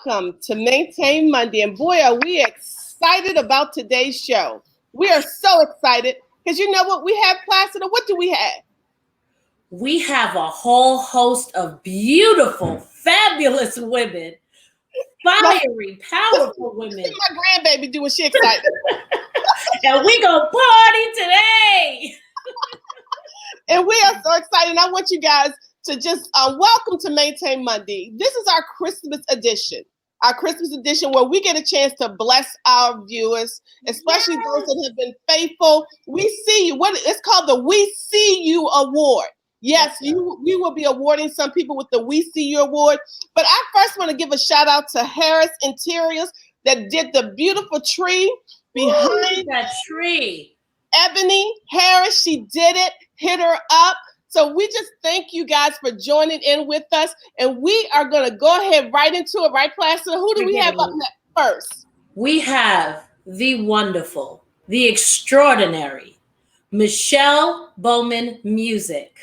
welcome to Maintain Monday. And boy, are we excited about today's show. We are so excited because you know what we have, Placido? What do we have? We have a whole host of beautiful, fabulous women, fiery, powerful women. My grandbaby doing she excited. And we gonna party today. And we are so excited. And I want you guys to just welcome to Maintain Monday. This is our Christmas edition. Our Christmas edition where we get a chance to bless our viewers, especially those that have been faithful. We see you. It's called the We See You Award. Yes, we will be awarding some people with the We See You Award. But I first want to give a shout out to Harris Interiors that did the beautiful tree behind that tree. Ebony Harris, she did it. Hit her up. So we just thank you guys for joining in with us. And we are going to go ahead right into it, right, Placido? Who do we have up next first? We have the wonderful, the extraordinary Michele Bowman Music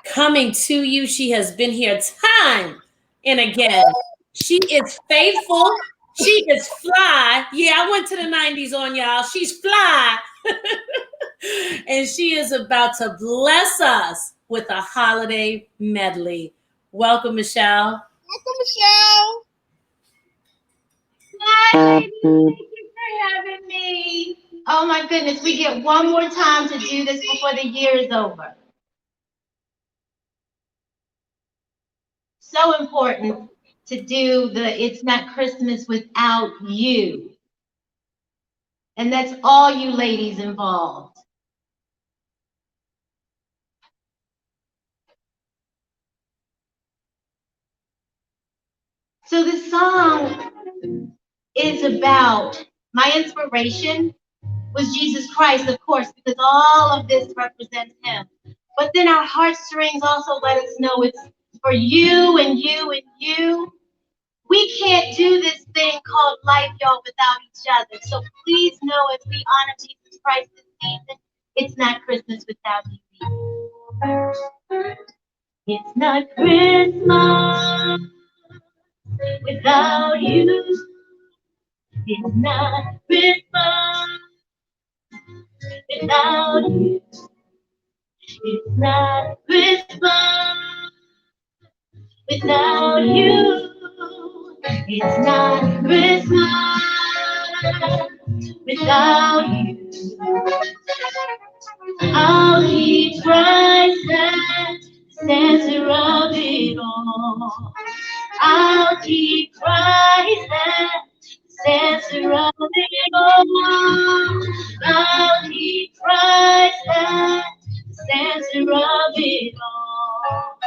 coming to you. She has been here time and again. She is faithful. She is fly. Yeah, I went to the 90s on y'all. She's fly. And she is about to bless us with a holiday medley. Welcome, Michele. Welcome, Michele. Hi, baby. Thank you for having me. Oh, my goodness. We get one more time to do this before the year is over. So important to do the It's Not Christmas Without You. And that's all you ladies involved. So this song is about my inspiration was Jesus Christ, of course, because all of this represents him. But then our heartstrings also let us know it's for you and you and you. We can't do this thing called life, y'all, without each other. So please know as we honor Jesus Christ this season, it's not Christmas without you. It's not Christmas without you. It's not Christmas without you. It's not Christmas without you. It's not Christmas without you. I'll keep Christ at the center of it all. I'll keep Christ at the center of it all. I'll keep Christ at the center of it all.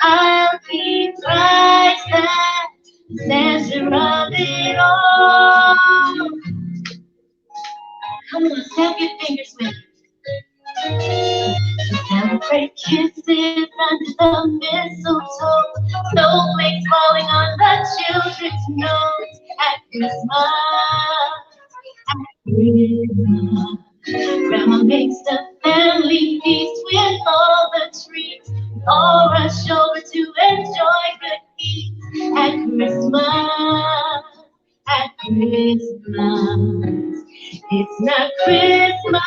I'll keep Christ at the center of it all. Come on, snap your fingers with me. Celebrate kisses under the mistletoe, snowflakes falling on the children's nose at Christmas. At Christmas, Grandma makes the family feast with all the treats. We all rush over to enjoy good eats at Christmas. At Christmas, it's not Christmas.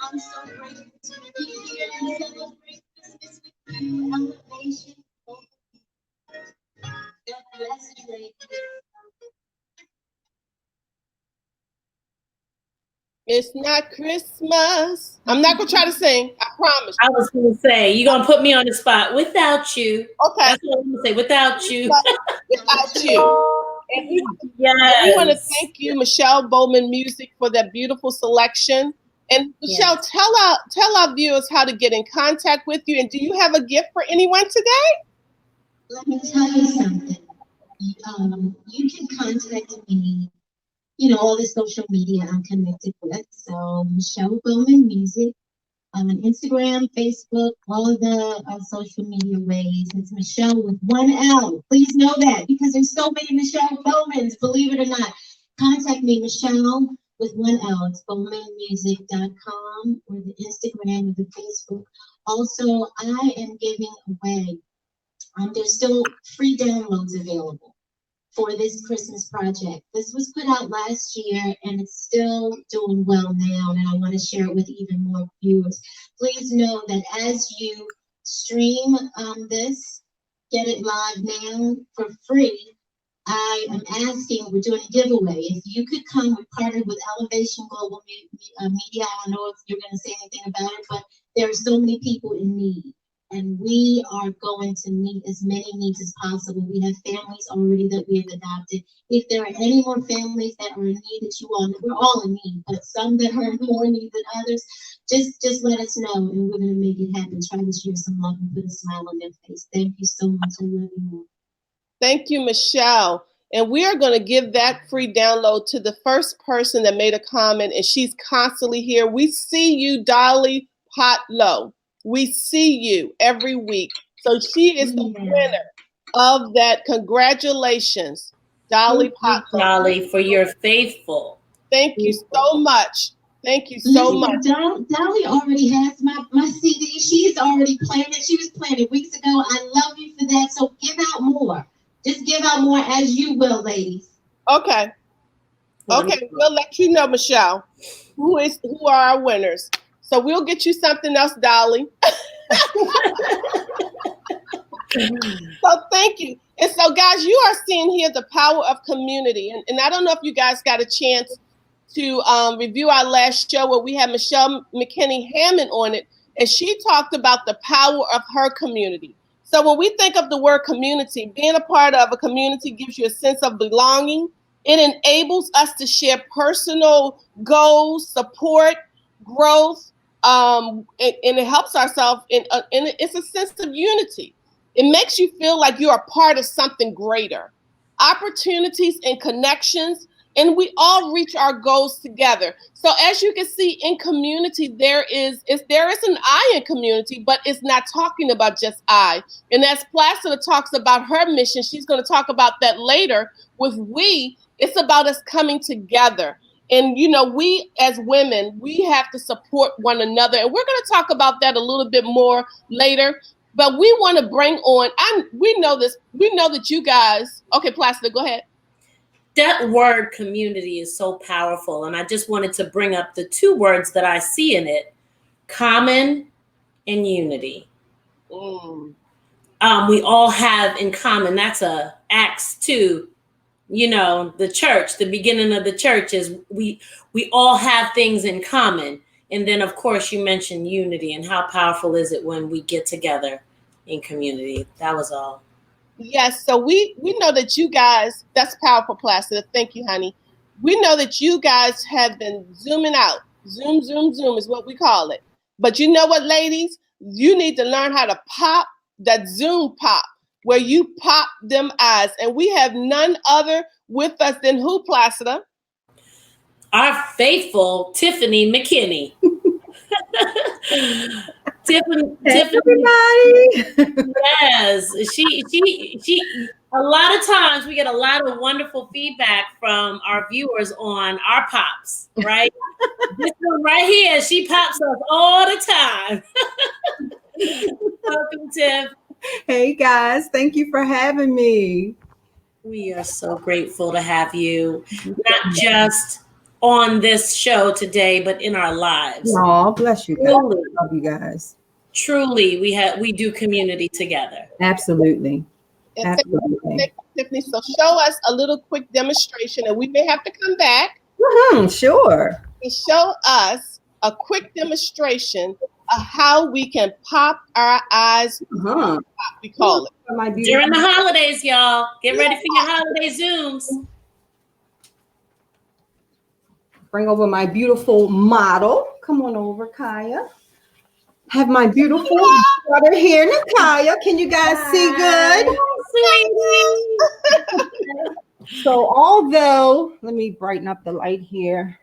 I'm so grateful to be here and celebrate Christmas with you. Elevation. God bless you, ladies. It's not Christmas. I'm not gonna try to sing. I promise. I was going to say, you're going to put me on the spot. Without you. Okay. That's what I'm going to say. Without you. Without you. And we Yes. want to thank you, Michele Bowman Music, for that beautiful selection. And Michele, tell our viewers how to get in contact with you. And do you have a gift for anyone today? Let me tell you something. You can contact me. You know, all the social media I'm connected with. So Michele Bowman Music on Instagram, Facebook, all of the social media ways. It's Michele with one L. Please know that because there's so many Michele Bowmans, believe it or not. Contact me, Michele with one L. It's bowmanmusic.com or the Instagram or the Facebook. Also, I am giving away, there's still free downloads available for this Christmas project. This was put out last year and it's still doing well now, and I want to share it with even more viewers. Please know that as you stream this, get it live now for free. I am asking, we're doing a giveaway. If you could come, we partnered with Elevation Global Media. I don't know if you're going to say anything about it, but there are so many people in need. And we are going to meet as many needs as possible. We have families already that we have adopted. If there are any more families that are in need that you all know, we're all in need, but some that are more in need than others, just let us know and we're going to make it happen. Try to share some love and put a smile on their face. Thank you so much. I love you all. Thank you, Michele. And we are going to give that free download to the first person that made a comment, and she's constantly here. We see you, Dolly Potlow. We see you every week. So she is the winner of that. Congratulations, Dolly Potlow. Dolly, for your faithful. Thank you so much. Thank you so much. Dolly already has my CD. She's already playing it. She was playing it weeks ago. I love you for that. So give out more. Just give out more as you will, ladies. Okay. Okay, we'll let you know, Michele, who are our winners. So we'll get you something else, Dolly. So thank you. And so, guys, you are seeing here the power of community. And I don't know if you guys got a chance to review our last show where we had Michele McKinney Hammond on it, and she talked about the power of her community. So when we think of the word community, being a part of a community gives you a sense of belonging. It enables us to share personal goals, support, growth, and it helps ourselves. And it's a sense of unity. It makes you feel like you're a part of something greater. Opportunities and connections, and we all reach our goals together. So as you can see in community, there is an I in community, but it's not talking about just I. And as Placida talks about her mission, she's going to talk about that later with we. It's about us coming together. And, you know, we as women, we have to support one another. And we're going to talk about that a little bit more later. But we want to bring on, we know that you guys, okay, Placida, go ahead. That word community is so powerful. And I just wanted to bring up the two words that I see in it, common and unity. We all have in common, that's a Acts 2, you know, the church, the beginning of the church is we all have things in common. And then, of course, you mentioned unity and how powerful is it when we get together in community. That was all. Yes, so we know that you guys, that's powerful, Placida. Thank you, honey. We know that you guys have been zooming out. Zoom is what we call it. But you know what, ladies? you need to learn how to pop that Zoom pop, where you pop them eyes. And we have none other with us than who, Placida? Our faithful Tiffany McKinney. Tiffany, everybody. Yes, she. A lot of times we get a lot of wonderful feedback from our viewers on our pops, right? This one right here, she pops us all the time. Welcome, Tiff. Hey guys, thank you for having me. We are so grateful to have you, not just on this show today, but in our lives. Oh, bless you guys. Truly, Love you guys. truly, we do community together. Absolutely. And Absolutely. thank you, Tiffany. So show us a little quick demonstration, and we may have to come back Sure. and show us a quick demonstration of how we can pop our eyes. Pop, we call it. During the holidays, y'all, get ready for your holiday Zooms. Bring over my beautiful model. Come on over, Kaya. Have my beautiful daughter here, Nakaya. Can you guys see good? So although, let me brighten up the light here.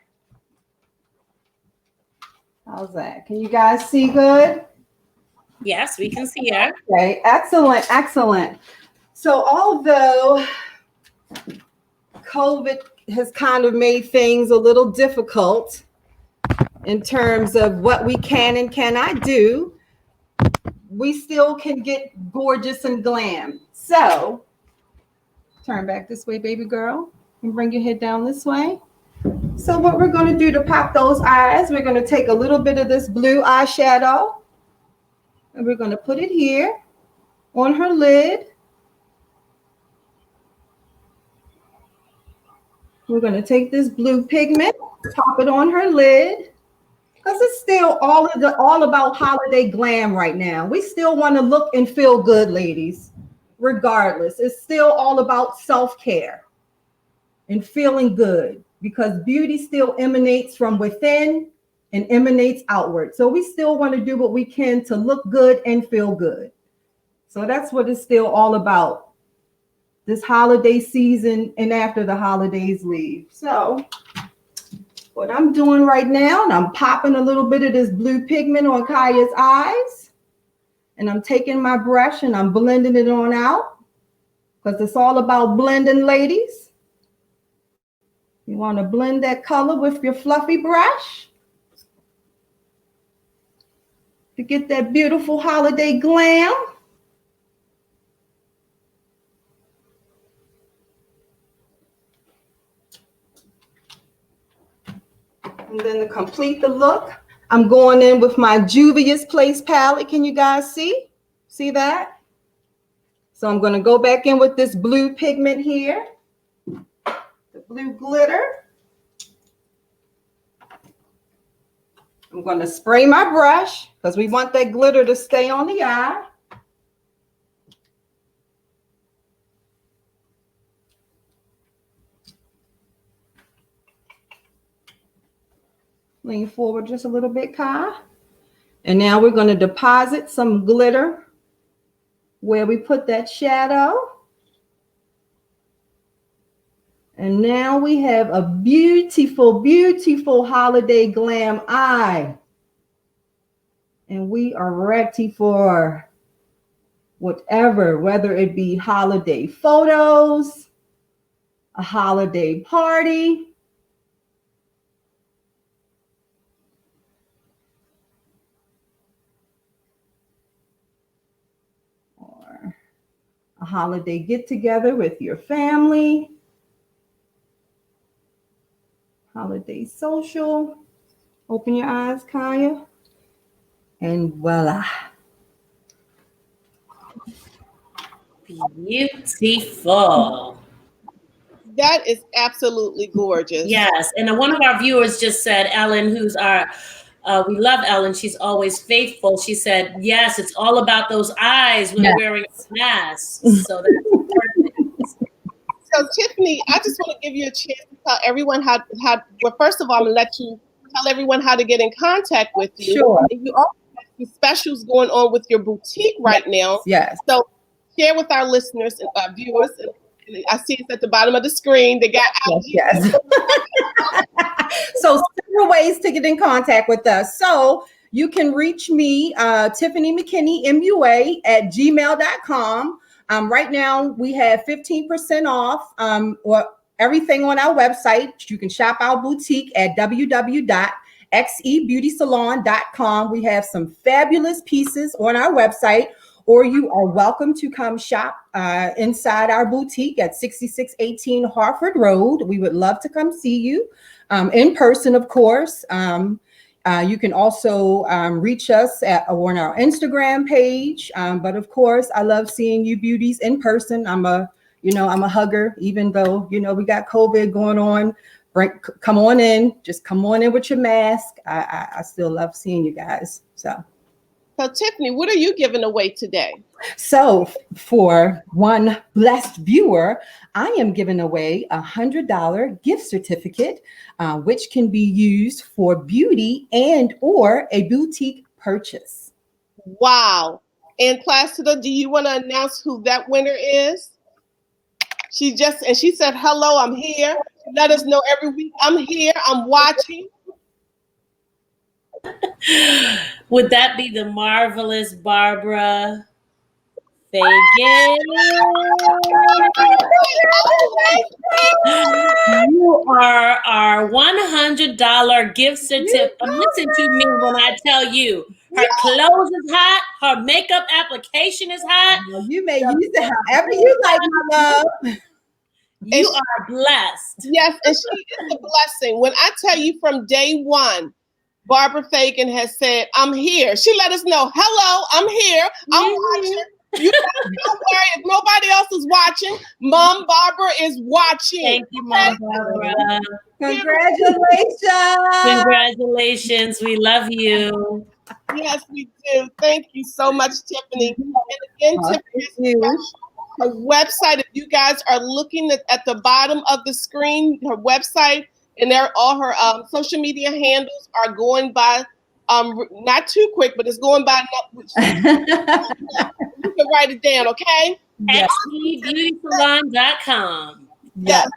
How's that? Can you guys see good? Yes, we can see her. Okay, excellent, excellent. So although COVID has kind of made things a little difficult in terms of what we can and cannot do, we still can get gorgeous and glam. So turn back this way, baby girl, and bring your head down this way. So what we're going to do to pop those eyes, we're going to take a little bit of this blue eyeshadow and we're going to put it here on her lid. We're going to take this blue pigment, pop it on her lid, because it's still all about holiday glam right now. We still want to look and feel good, ladies, regardless. It's still all about self-care and feeling good, because beauty still emanates from within and emanates outward. So we still want to do what we can to look good and feel good. So that's what it's still all about this holiday season and after the holidays leave. So what I'm doing right now, and I'm popping a little bit of this blue pigment on Kaya's eyes, and I'm taking my brush and I'm blending it on out, because it's all about blending, ladies. You want to blend that color with your fluffy brush to get that beautiful holiday glam. And then to complete the look, I'm going in with my Juvia's Place palette. Can you guys see? See that? So I'm going to go back in with this blue pigment here, the blue glitter. I'm going to spray my brush because we want that glitter to stay on the eye. Lean forward just a little bit, Kai. And now we're going to deposit some glitter where we put that shadow. And now we have a beautiful, beautiful holiday glam eye. And we are ready for whatever, whether it be holiday photos, a holiday party, a holiday get together with your family, holiday social. Open your eyes, Kaya. And voila. Beautiful. That is absolutely gorgeous. Yes. And one of our viewers just said, Ellen, who's our, we love Ellen. She's always faithful. She said, yes, it's all about those eyes when we're wearing a mask. So that's perfect. So Tiffany, I just want to give you a chance to tell everyone how well, first of all, I'm going to let you tell everyone how to get in contact with you. Sure. And you also have some specials going on with your boutique right now. Yes. So share with our listeners and our viewers. And I see it's at the bottom of the screen. They got yes. So several ways to get in contact with us. So you can reach me, Tiffany McKinney, MUA at gmail.com. Right now we have 15% off everything on our website. You can shop our boutique at www.xebeautysalon.com. We have some fabulous pieces on our website, or you are welcome to come shop inside our boutique at 6618 Harford Road. We would love to come see you in person, of course. You can also reach us on our Instagram page. But of course, I love seeing you beauties in person. I'm a hugger, even though, we got COVID going on. Come on in, just come on in with your mask. I still love seeing you guys. So Tiffany, what are you giving away today? So for one blessed viewer, I am giving away $100 gift certificate, which can be used for beauty and or a boutique purchase. Wow. And Placida, do you want to announce who that winner is? She said, hello, I'm here. Let us know every week. I'm here. I'm watching. Would that be the marvelous Barbara Fagan? You are our $100 gift certificate. Listen to me when I tell you, her clothes is hot, her makeup application is hot. Well, you may use it however you like, my love. You are blessed. Yes, and she is a blessing. When I tell you from day one, Barbara Fagan has said, I'm here. She let us know, hello, I'm here. I'm watching. You don't worry if nobody else is watching. Mom Barbara is watching. Thank you, Mom Barbara. Congratulations. Congratulations. We love you. Yes, we do. Thank you so much, Tiffany. And again, Tiffany, her website, if you guys are looking at the bottom of the screen, her website, and all her social media handles are going by, not too quick, but it's going by. You can write it down, okay? Yes. xebeautysalon.com. Yes.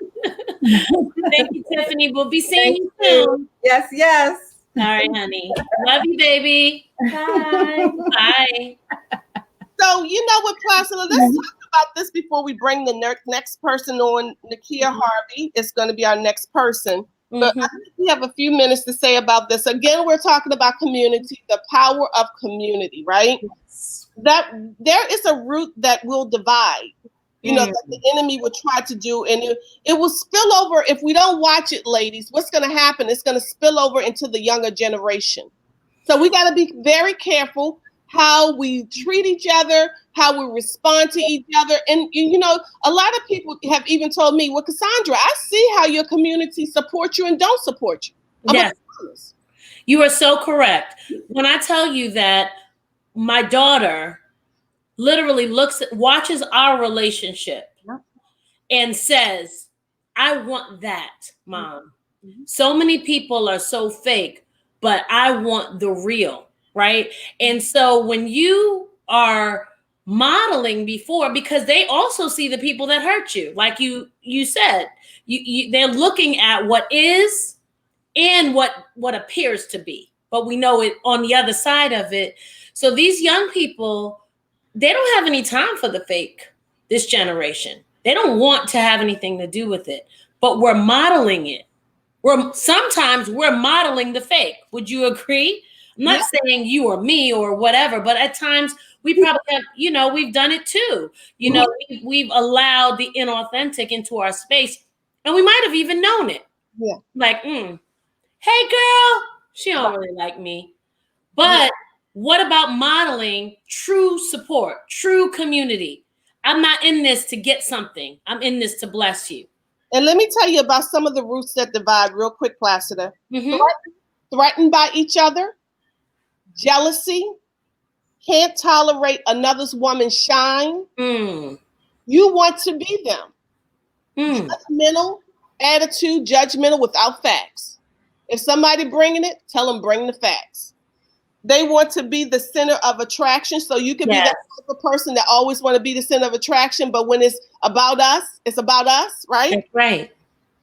Thank you, Tiffany. We'll be seeing you soon. Yes, yes. All right, honey. Love you, baby. Bye. Bye. So, you know what, Placida, let's talk about this before we bring the next person on. Nakia Harvey is going to be our next person. But I think we have a few minutes to say about this. Again, we're talking about community, the power of community, right? That there is a root that will divide, that the enemy would try to do. And it will spill over. If we don't watch it, ladies, what's going to happen? It's going to spill over into the younger generation. So we got to be very careful how we treat each other, how we respond to each other. And, a lot of people have even told me, well, Cassandra, I see how your community supports you and don't support you. Yes. You are so correct. When I tell you that my daughter literally watches our relationship and says, I want that, Mom. So many people are so fake, but I want the real. Right. And so when you are modeling before, because they also see the people that hurt you, like you said, they're looking at what is and what appears to be, but we know it on the other side of it. So these young people, they don't have any time for the fake, this generation. They don't want to have anything to do with it, but we're modeling it. Sometimes we're modeling the fake. Would you agree? I'm not saying you or me or whatever, but at times we probably have, we've done it too. We've allowed the inauthentic into our space, and we might have even known it. Yeah. Like, hey girl, she don't really like me. But what about modeling true support, true community? I'm not in this to get something. I'm in this to bless you. And let me tell you about some of the roots that divide real quick, Placida. Threatened by each other. Jealousy, can't tolerate another woman's shine. You want to be them. Judgmental attitude, judgmental without facts. If somebody bringing it, tell them bring the facts. They want to be the center of attraction. So you could be that type of person that always want to be the center of attraction, but when it's about us, right? That's right.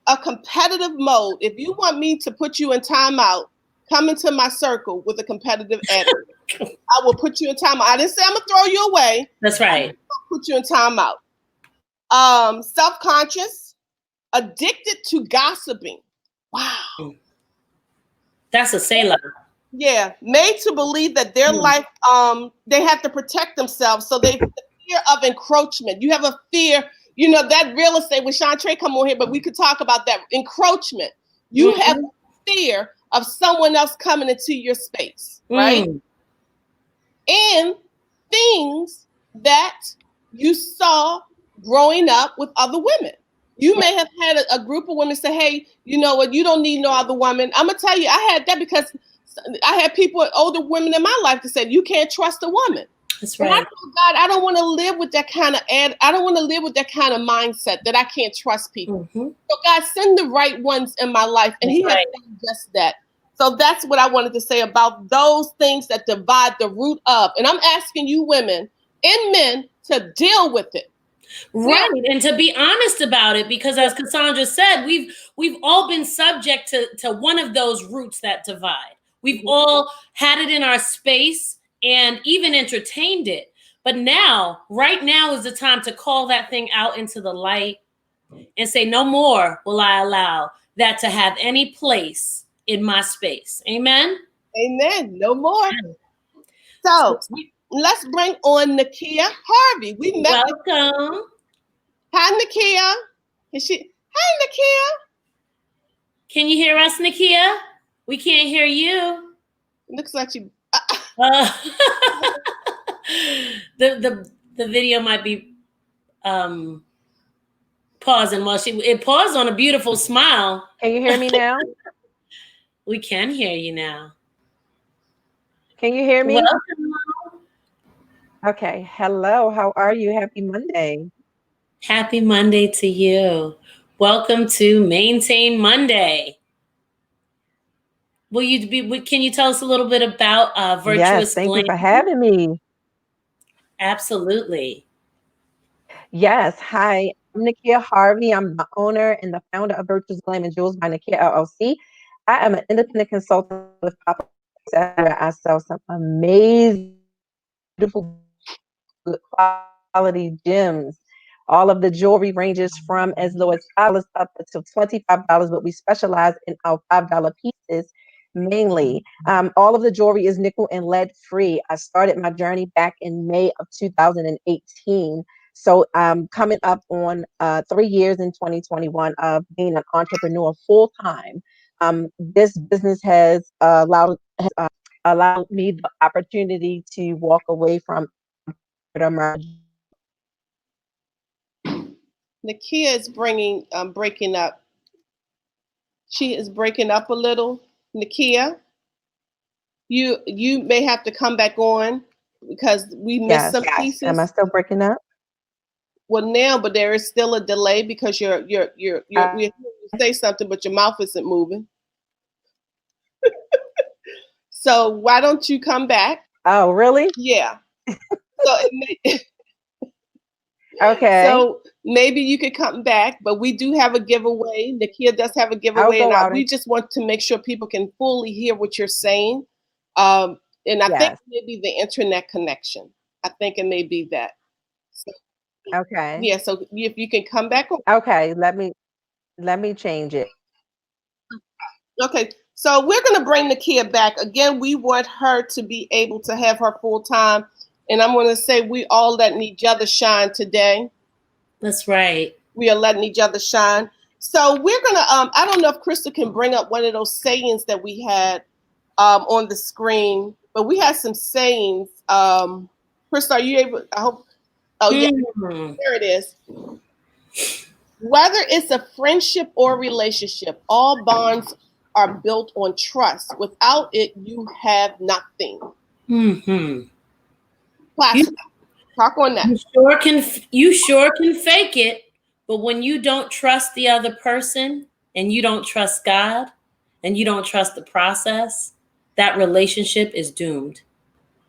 A competitive mode. If you want me to put you in timeout, come into my circle with a competitive attitude. I will put you in timeout. I didn't say I'm gonna throw you away. That's right. I'll put you in timeout. Self-conscious, addicted to gossiping. Wow. That's a sailor. Yeah, made to believe that their life, they have to protect themselves. So they the fear of encroachment. You have a fear, that real estate with Chantre come on here, but we could talk about that encroachment. You have fear of someone else coming into your space, right? And things that you saw growing up with other women. You may have had a group of women say, hey, you know what, you don't need no other woman. I'm gonna tell you, I had that because I had people, older women in my life that said, you can't trust a woman. That's right. And I told God, I don't want to live with that kind of I don't want to live with that kind of mindset that I can't trust people. So God, send the right ones in my life. And He has done just that. So that's what I wanted to say about those things that divide the root of. And I'm asking you women and men to deal with it. Right. And to be honest about it, because as Cassandra said, we've all been subject to one of those roots that divide. We've all had it in our space and even entertained it. But right now is the time to call that thing out into the light and say, no more will I allow that to have any place in my space. Amen? Amen. No more. So let's bring on Nakia Harvey. We met. Welcome. Hi, Nakia. Hi, Nakia. Can you hear us, Nakia? We can't hear you. Looks like you. The video might be pausing while it paused on a beautiful smile. Can you hear me now? We can hear you now. Can you hear me? Welcome. Okay. Hello. How are you? Happy Monday. Happy Monday to you. Welcome to Maintain Monday. Can you tell us a little bit about Virtuous Yes, thank Glam? you for having me. Absolutely. Yes. Hi, I'm Nakia Harvey. I'm the owner and the founder of Virtuous Glam and Jewels by Nakia LLC. I am an independent consultant with Pop. I sell some amazing, beautiful, good quality gems. All of the jewelry ranges from as low as $5 up to $25, but we specialize in our $5 pieces mainly. All of the jewelry is nickel and lead free. I started my journey back in May of 2018. So coming up on 3 years in 2021 of being an entrepreneur full time. This business has allowed me the opportunity to walk away from Nakia is breaking up. She is breaking up a little. Nakia, you may have to come back on because we missed some pieces. Am I still breaking up? Well, now, but there is still a delay because we hear you say something, but your mouth isn't moving. So why don't you come back? Oh, really? Yeah. So okay. So maybe you could come back, but we do have a giveaway. Nakia does have a giveaway, and we just want to make sure people can fully hear what you're saying. And I think maybe the internet connection. I think it may be that. So, okay. Yeah. So if you can come back. Okay. Let me change it. Okay. So we're going to bring Nakia back. Again, we want her to be able to have her full time. And I'm going to say we all letting each other shine today. That's right. We are letting each other shine. So we're going to, I don't know if Crystal can bring up one of those sayings that we had on the screen, but we had some sayings. Crystal, are you able? I hope. Oh, yeah. There it is. Whether it's a friendship or relationship, all bonds are built on trust. Without it, you have nothing. Talk on that. You sure can fake it, but when you don't trust the other person and you don't trust God and you don't trust the process, that relationship is doomed.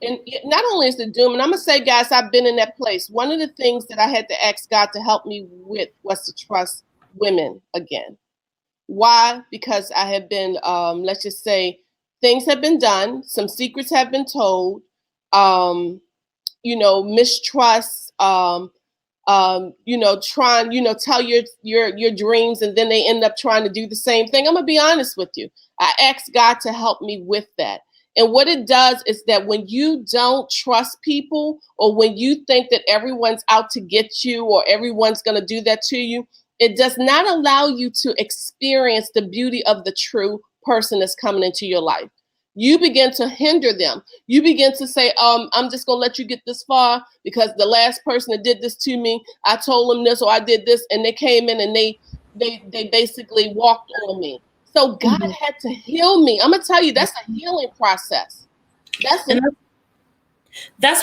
And not only is it doomed, and I'm going to say, guys, I've been in that place. One of the things that I had to ask God to help me with was to trust women again. Why? Because I have been, let's just say, things have been done. Some secrets have been told. Mistrust, trying, tell your dreams, and then they end up trying to do the same thing. I'm gonna be honest with you. I asked God to help me with that. And what it does is that when you don't trust people, or when you think that everyone's out to get you, or everyone's gonna do that to you, it does not allow you to experience the beauty of the true person that's coming into your life. You begin to hinder them. You begin to say, I'm just going to let you get this far because the last person that did this to me, I told them this or I did this, and they came in and they basically walked on me. So God had to heal me. I'm going to tell you, that's a healing process. That's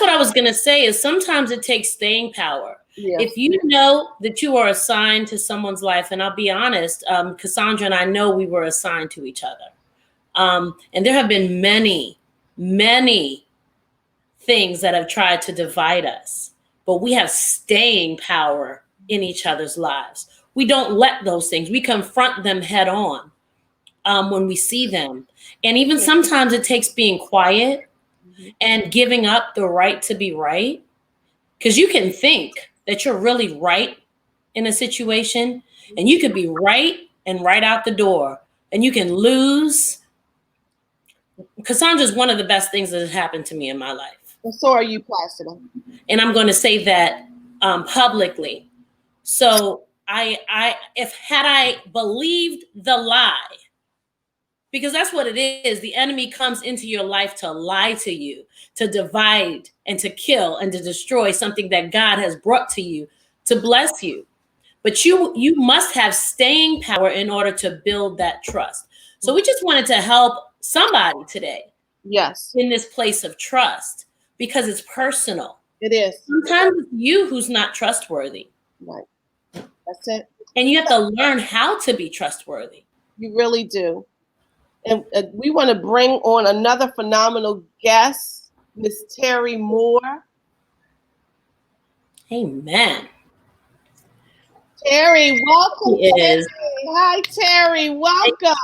what I was going to say, is sometimes it takes staying power. Yeah. If you know that you are assigned to someone's life, and I'll be honest, Cassandra and I know we were assigned to each other. And there have been many, many things that have tried to divide us, but we have staying power in each other's lives. We don't let those things, we confront them head on when we see them. And even sometimes it takes being quiet and giving up the right to be right. Because you can think that you're really right in a situation, and you could be right and right out the door, and you can lose. Cassandra is one of the best things that has happened to me in my life. And so are you, Placido. And I'm going to say that publicly. So had I believed the lie, because that's what it is. The enemy comes into your life to lie to you, to divide and to kill and to destroy something that God has brought to you to bless you. But you must have staying power in order to build that trust. So we just wanted to help somebody today. Yes. In this place of trust, because it's personal. It is. Sometimes it's you who's not trustworthy. Right. That's it. And you have to learn how to be trustworthy. You really do. And we want to bring on another phenomenal guest, Miss Terry Moore. Amen. Terry, welcome. She is. Hi, Terry. Welcome.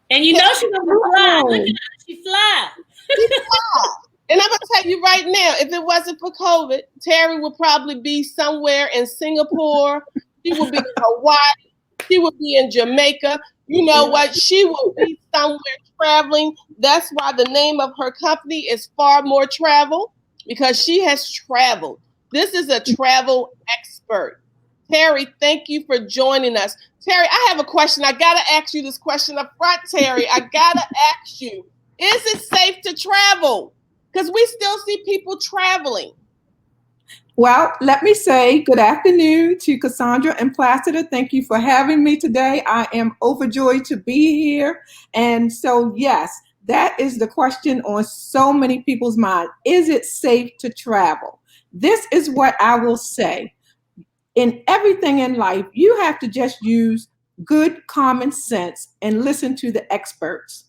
And you know she's gonna fly. Look at her. She fly. She fly. And I'm gonna tell you right now, if it wasn't for COVID, Terry would probably be somewhere in Singapore. She would be in Hawaii. She would be in Jamaica. You know what? She will be somewhere traveling. That's why the name of her company is Far More Travel, because she has traveled. This is a travel expert. Terry, thank you for joining us. Terry, I have a question. I got to ask you this question up front, Terry. I got to ask you, is it safe to travel? Because we still see people traveling. Well, let me say good afternoon to Cassandra and Placido. Thank you for having me today. I am overjoyed to be here. And so, yes, that is the question on so many people's mind. Is it safe to travel? This is what I will say. In everything in life, you have to just use good common sense and listen to the experts.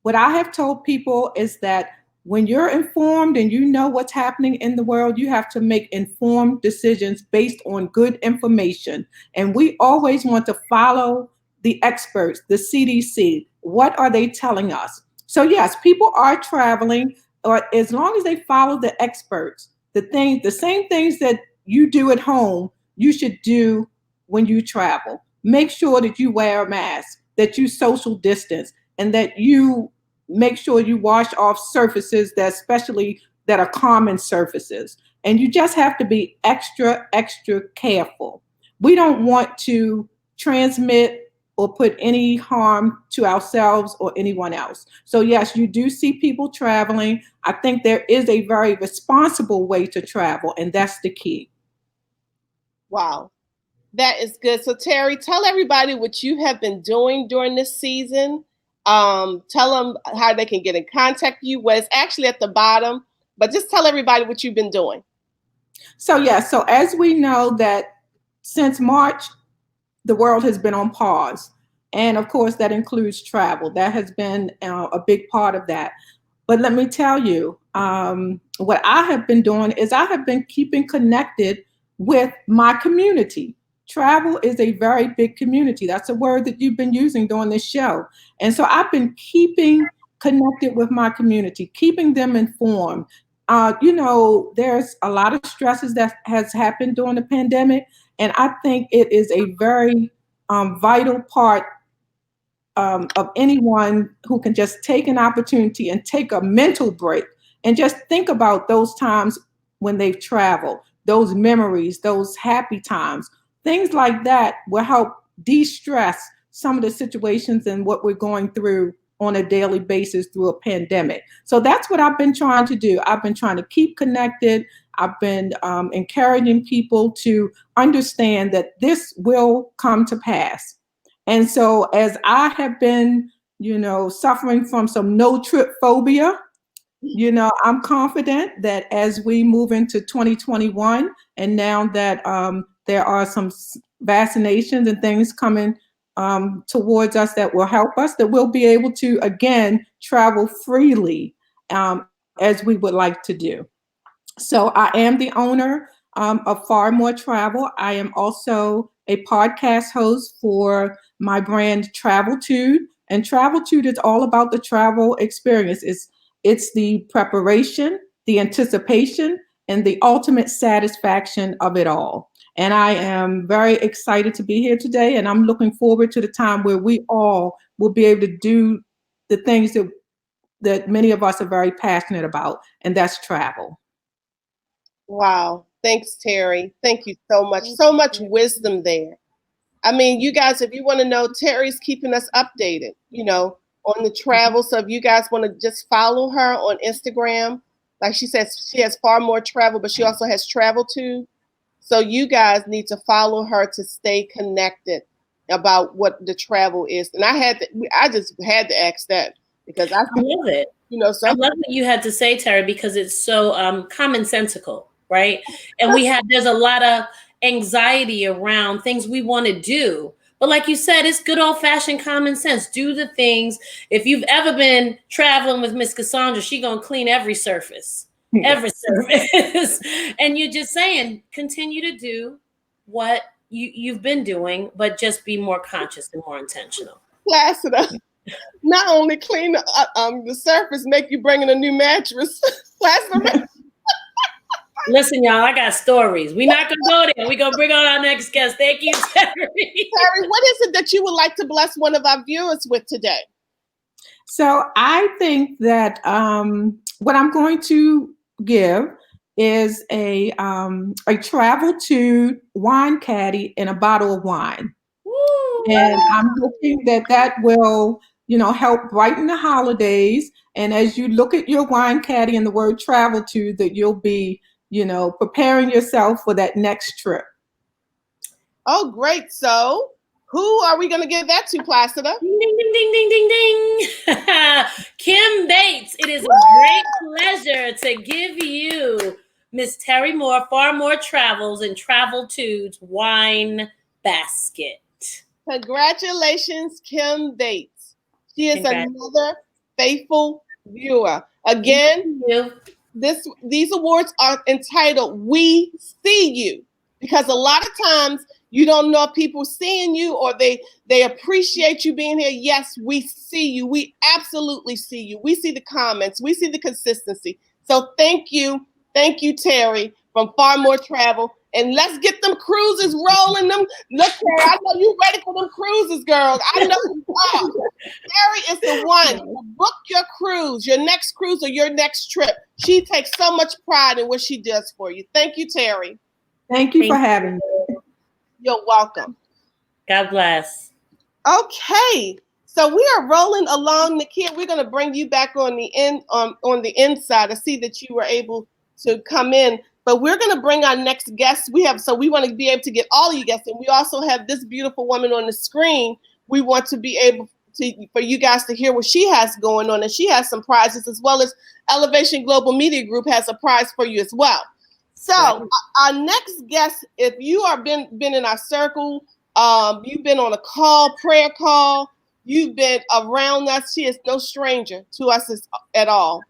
What I have told people is that when you're informed and you know what's happening in the world, you have to make informed decisions based on good information. And we always want to follow the experts, the CDC. What are they telling us? So yes, people are traveling, or as long as they follow the experts, the same things that you do at home, you should do when you travel. Make sure that you wear a mask, that you social distance, and that you make sure you wash off surfaces that are common surfaces. And you just have to be extra, extra careful. We don't want to transmit or put any harm to ourselves or anyone else. So yes, you do see people traveling. I think there is a very responsible way to travel, and that's the key. Wow, that is good. So Terry, tell everybody what you have been doing during this season. Tell them how they can get in contact with you. Well, it's actually at the bottom, but just tell everybody what you've been doing. So as we know that since March, the world has been on pause. And of course, that includes travel. That has been a big part of that. But let me tell you, what I have been doing is I have been keeping connected with my community. Travel is a very big community. That's a word that you've been using during this show. And so I've been keeping connected with my community, keeping them informed. There's a lot of stresses that has happened during the pandemic. And I think it is a very vital part of anyone who can just take an opportunity and take a mental break and just think about those times when they've traveled, those memories, those happy times. Things like that will help de-stress some of the situations and what we're going through on a daily basis through a pandemic. So that's what I've been trying to do. I've been trying to keep connected. I've been encouraging people to understand that this will come to pass. And so as I have been, suffering from some no-trip phobia, I'm confident that as we move into 2021, and now that there are some vaccinations and things coming towards us that will help us, that we'll be able to, again, travel freely as we would like to do. So I am the owner of Far More Travel. I am also a podcast host for my brand Traveltude. And Traveltude is all about the travel experience. It's the preparation, the anticipation, and the ultimate satisfaction of it all. And I am very excited to be here today. And I'm looking forward to the time where we all will be able to do the things that many of us are very passionate about, and that's travel. Wow. Thanks, Terry. Thank you so much. So much wisdom there. I mean, you guys, if you want to know, Terry's keeping us updated, on the travel. So if you guys want to just follow her on Instagram, like she says, she has Far More Travel, but she also has Traveltude. So you guys need to follow her to stay connected about what the travel is. And I just had to ask that because I love it. I love what you had to say, Terry, because it's so commonsensical, right? And there's a lot of anxiety around things we want to do. But like you said, it's good old fashioned common sense. Do the things. If you've ever been traveling with Miss Cassandra, she's going to clean every surface. Every service. And you're just saying, continue to do what you've been doing, but just be more conscious and more intentional. Placido, not only clean the surface, make you bring in a new mattress. Placido. Listen, y'all, I got stories. We're not going to go there. We're going to bring on our next guest. Thank you, Terry. Terry, what is it that you would like to bless one of our viewers with today? So I think that what I'm going to give is a Traveltude wine caddy and a bottle of wine. Woo! And I'm hoping that will, help brighten the holidays. And as you look at your wine caddy and the word Traveltude, that you'll be, preparing yourself for that next trip. Oh, great. So who are we going to give that to, Placido? Ding, ding, ding, ding, ding, ding, ding. Kim Bates, it is a great pleasure to give you Miss Terry Moore, Far More Travels and Traveltude's wine basket. Congratulations, Kim Bates. She is another faithful viewer. Again, these awards are entitled We See You, because a lot of times you don't know if people seeing you or they appreciate you being here. Yes, we see you. We absolutely see you. We see the comments. We see the consistency. So thank you. Thank you, Terry from Far More Travel. And let's get them cruises rolling. Look, Terry, I know you ready for them cruises, girl. I know you are. Terry is the one. Book your cruise, your next cruise or your next trip. She takes so much pride in what she does for you. Thank you, Terry. Thank you for having me. You're welcome. God bless. Okay. So we are rolling along, Nakia. We're going to bring you back on the inside. I see that you were able to come in. But we're going to bring our next guest. We want to be able to get all of you guests. And we also have this beautiful woman on the screen. We want to be able for you guys to hear what she has going on. And she has some prizes, as well as Elevation Global Media Group has a prize for you as well. So our next guest, if you are been in our circle, You've been on a prayer call. You've been around us. She is no stranger to us at all.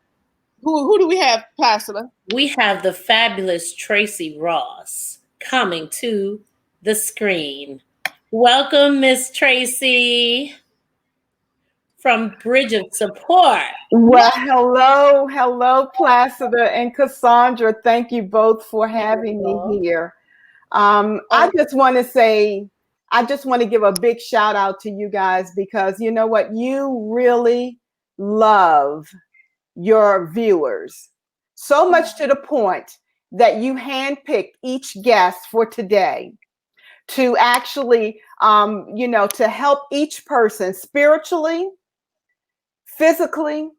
Who do we have, Pastor? We have the fabulous Tracey Ross coming to the screen. Welcome, Miss Tracey from Bridge of Support. Well, hello, Placida and Cassandra. Thank you both for having me here. I just want to give a big shout out to you guys, because you know what? You really love your viewers so much, to the point that you handpicked each guest for today to actually, to help each person spiritually, physically,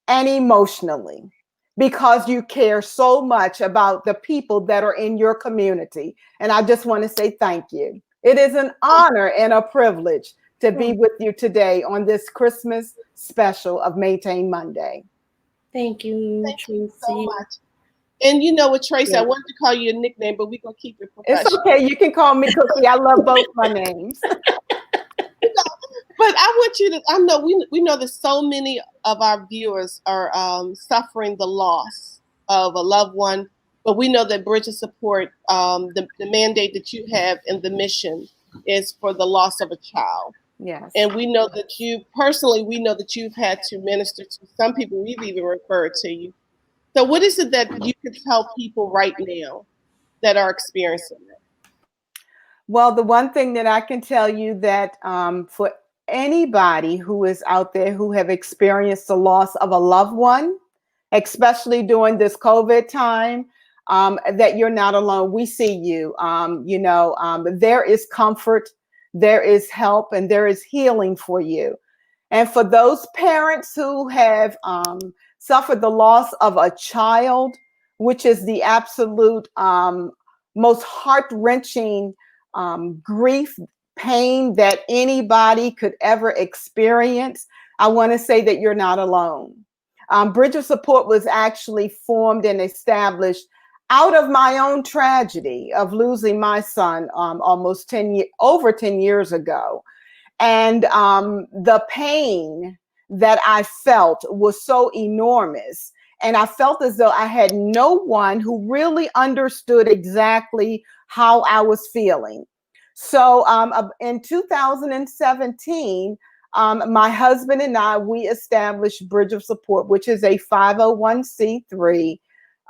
and emotionally, because you care so much about the people that are in your community. And I just want to say thank you. It is an honor and a privilege to be with you today on this Christmas special of Maintain Monday. Thank you, Thank Tracey. you so much. And you know what, Tracey, I wanted to call you a nickname, but we're going to keep it professional. It's okay. You can call me Cookie. I love both my names. But I want you to, I know we know that so many of our viewers are suffering the loss of a loved one, but we know that Bridge of Support, the mandate that you have in the mission is for the loss of a child. Yes. And we know that you personally, we know that you've had to minister to some people. We've even referred to you. So what is it that you can tell people right now that are experiencing it? Well, the one thing that I can tell you that for anybody who is out there who have experienced the loss of a loved one, especially during this COVID time, that you're not alone. We see you. There is comfort, there is help, and there is healing for you. And for those parents who have suffered the loss of a child, which is the absolute most heart-wrenching grief, pain that anybody could ever experience, I want to say that you're not alone. Bridge of Support was actually formed and established out of my own tragedy of losing my son almost over 10 years ago. And the pain that I felt was so enormous. And I felt as though I had no one who really understood exactly how I was feeling. So in 2017, my husband and I, we established Bridge of Support, which is a 501c3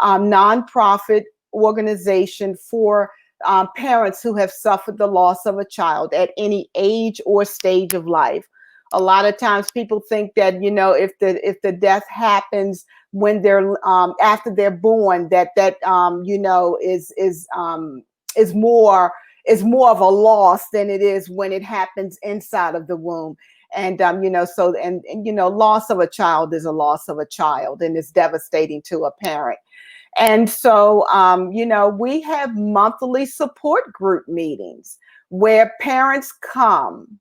nonprofit organization for parents who have suffered the loss of a child at any age or stage of life. A lot of times people think that, if the death happens when they're after they're born, that is more of a loss than it is when it happens inside of the womb. And loss of a child is a loss of a child, and it's devastating to a parent. And so, we have monthly support group meetings where parents come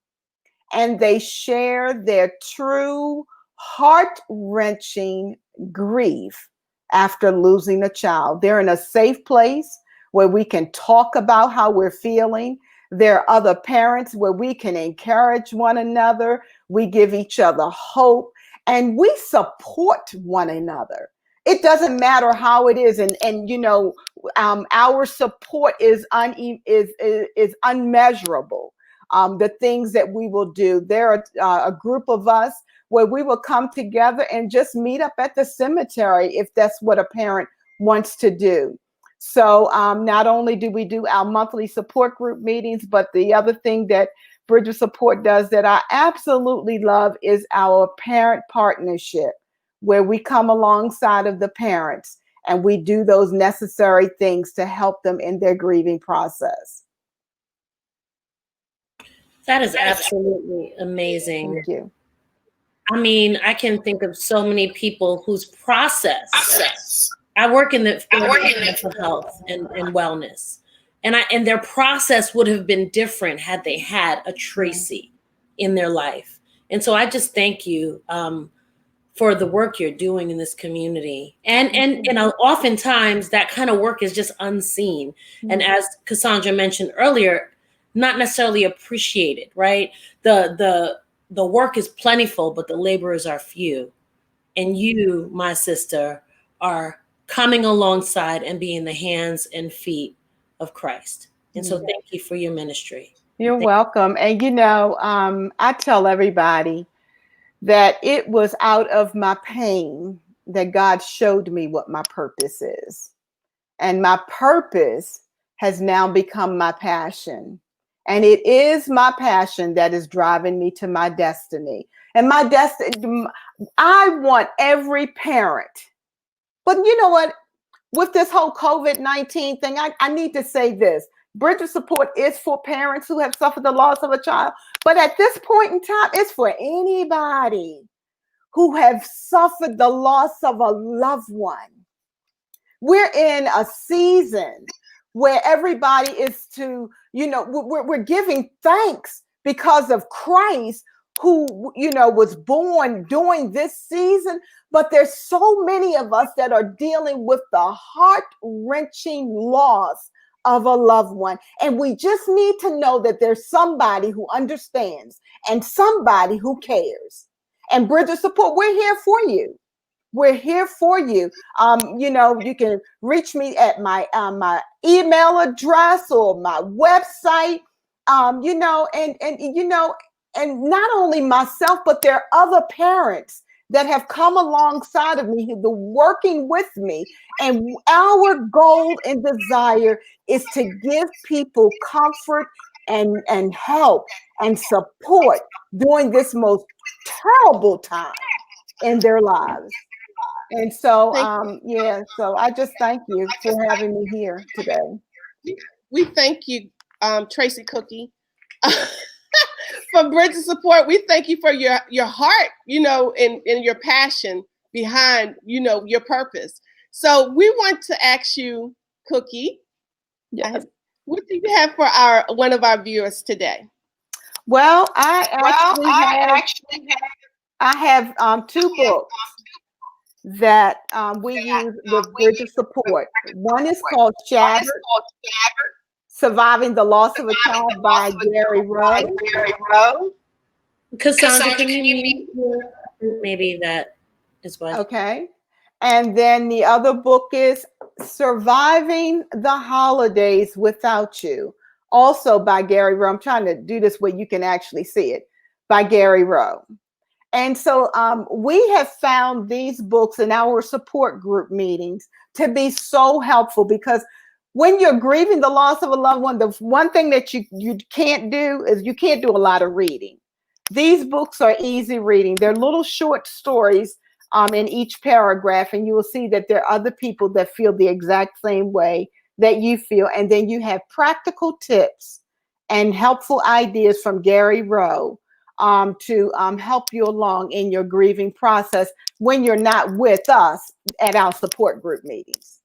and they share their true heart-wrenching grief after losing a child. They're in a safe place where we can talk about how we're feeling. There are other parents where we can encourage one another. We give each other hope, and we support one another. It doesn't matter how it is, and our support is unmeasurable. The things that we will do. There are a group of us where we will come together and just meet up at the cemetery if that's what a parent wants to do. So not only do we do our monthly support group meetings, but the other thing that Bridge of Support does that I absolutely love is our parent partnership, where we come alongside of the parents and we do those necessary things to help them in their grieving process. That is absolutely amazing. Thank you. I mean, I can think of so many people whose process. I work in the mental health and wellness, and their process would have been different had they had a Tracey in their life. And so I just thank you for the work you're doing in this community. And oftentimes that kind of work is just unseen. And as Cassandra mentioned earlier, not necessarily appreciated, right? The work is plentiful, but the laborers are few. And you, my sister, are coming alongside and being the hands and feet of Christ. And so thank you for your ministry. You're welcome. And I tell everybody that it was out of my pain that God showed me what my purpose is. And my purpose has now become my passion. And it is my passion that is driving me to my destiny. And my destiny, I want every parent. But you know what? With this whole COVID-19 thing, I need to say this. Bridge of Support is for parents who have suffered the loss of a child. But at this point in time, it's for anybody who have suffered the loss of a loved one. We're in a season where everybody is we're giving thanks because of Christ who, was born during this season. But there's so many of us that are dealing with the heart-wrenching loss of a loved one. And we just need to know that there's somebody who understands and somebody who cares. And Bridge of Support, we're here for you. We're here for you. You can reach me at my email address or my website. And not only myself, but there are other parents that have come alongside of me, who are working with me. And our goal and desire is to give people comfort and help and support during this most terrible time in their lives. And so, so I just thank you for having me here today. We thank you, Tracey Cookie, for Bridge of Support. We thank you for your heart, and your passion behind, your purpose. So we want to ask you, Cookie, yes, what do you have for one of our viewers today? Well, I have two books that we use with Bridge of Support. One is called Shattered, Surviving the Loss of a Child by Gary Rowe. Cassandra, can you maybe that is what? Okay. And then the other book is Surviving the Holidays Without You, also by Gary Rowe. I'm trying to do this where you can actually see it, by Gary Rowe. And so we have found these books in our support group meetings to be so helpful, because when you're grieving the loss of a loved one, the one thing that you can't do is you can't do a lot of reading. These books are easy reading. They're little short stories in each paragraph, and you will see that there are other people that feel the exact same way that you feel. And then you have practical tips and helpful ideas from Gary Rowe to help you along in your grieving process when you're not with us at our support group meetings.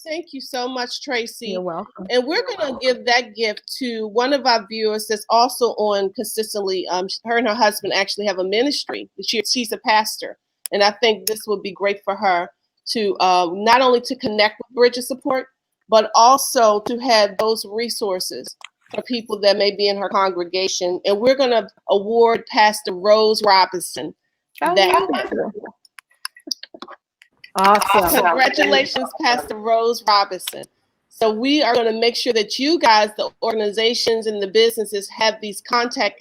Thank you so much, Tracey. You're welcome. And we're going to give that gift to one of our viewers that's also on consistently. Her and her husband actually have a ministry. She's a pastor. And I think this would be great for her to not only to connect with Bridge of Support, but also to have those resources for people that may be in her congregation. And we're going to award Pastor Rose Robinson that. Awesome. Congratulations, Pastor Rose Robinson. So we are going to make sure that you guys, the organizations and the businesses, have the contact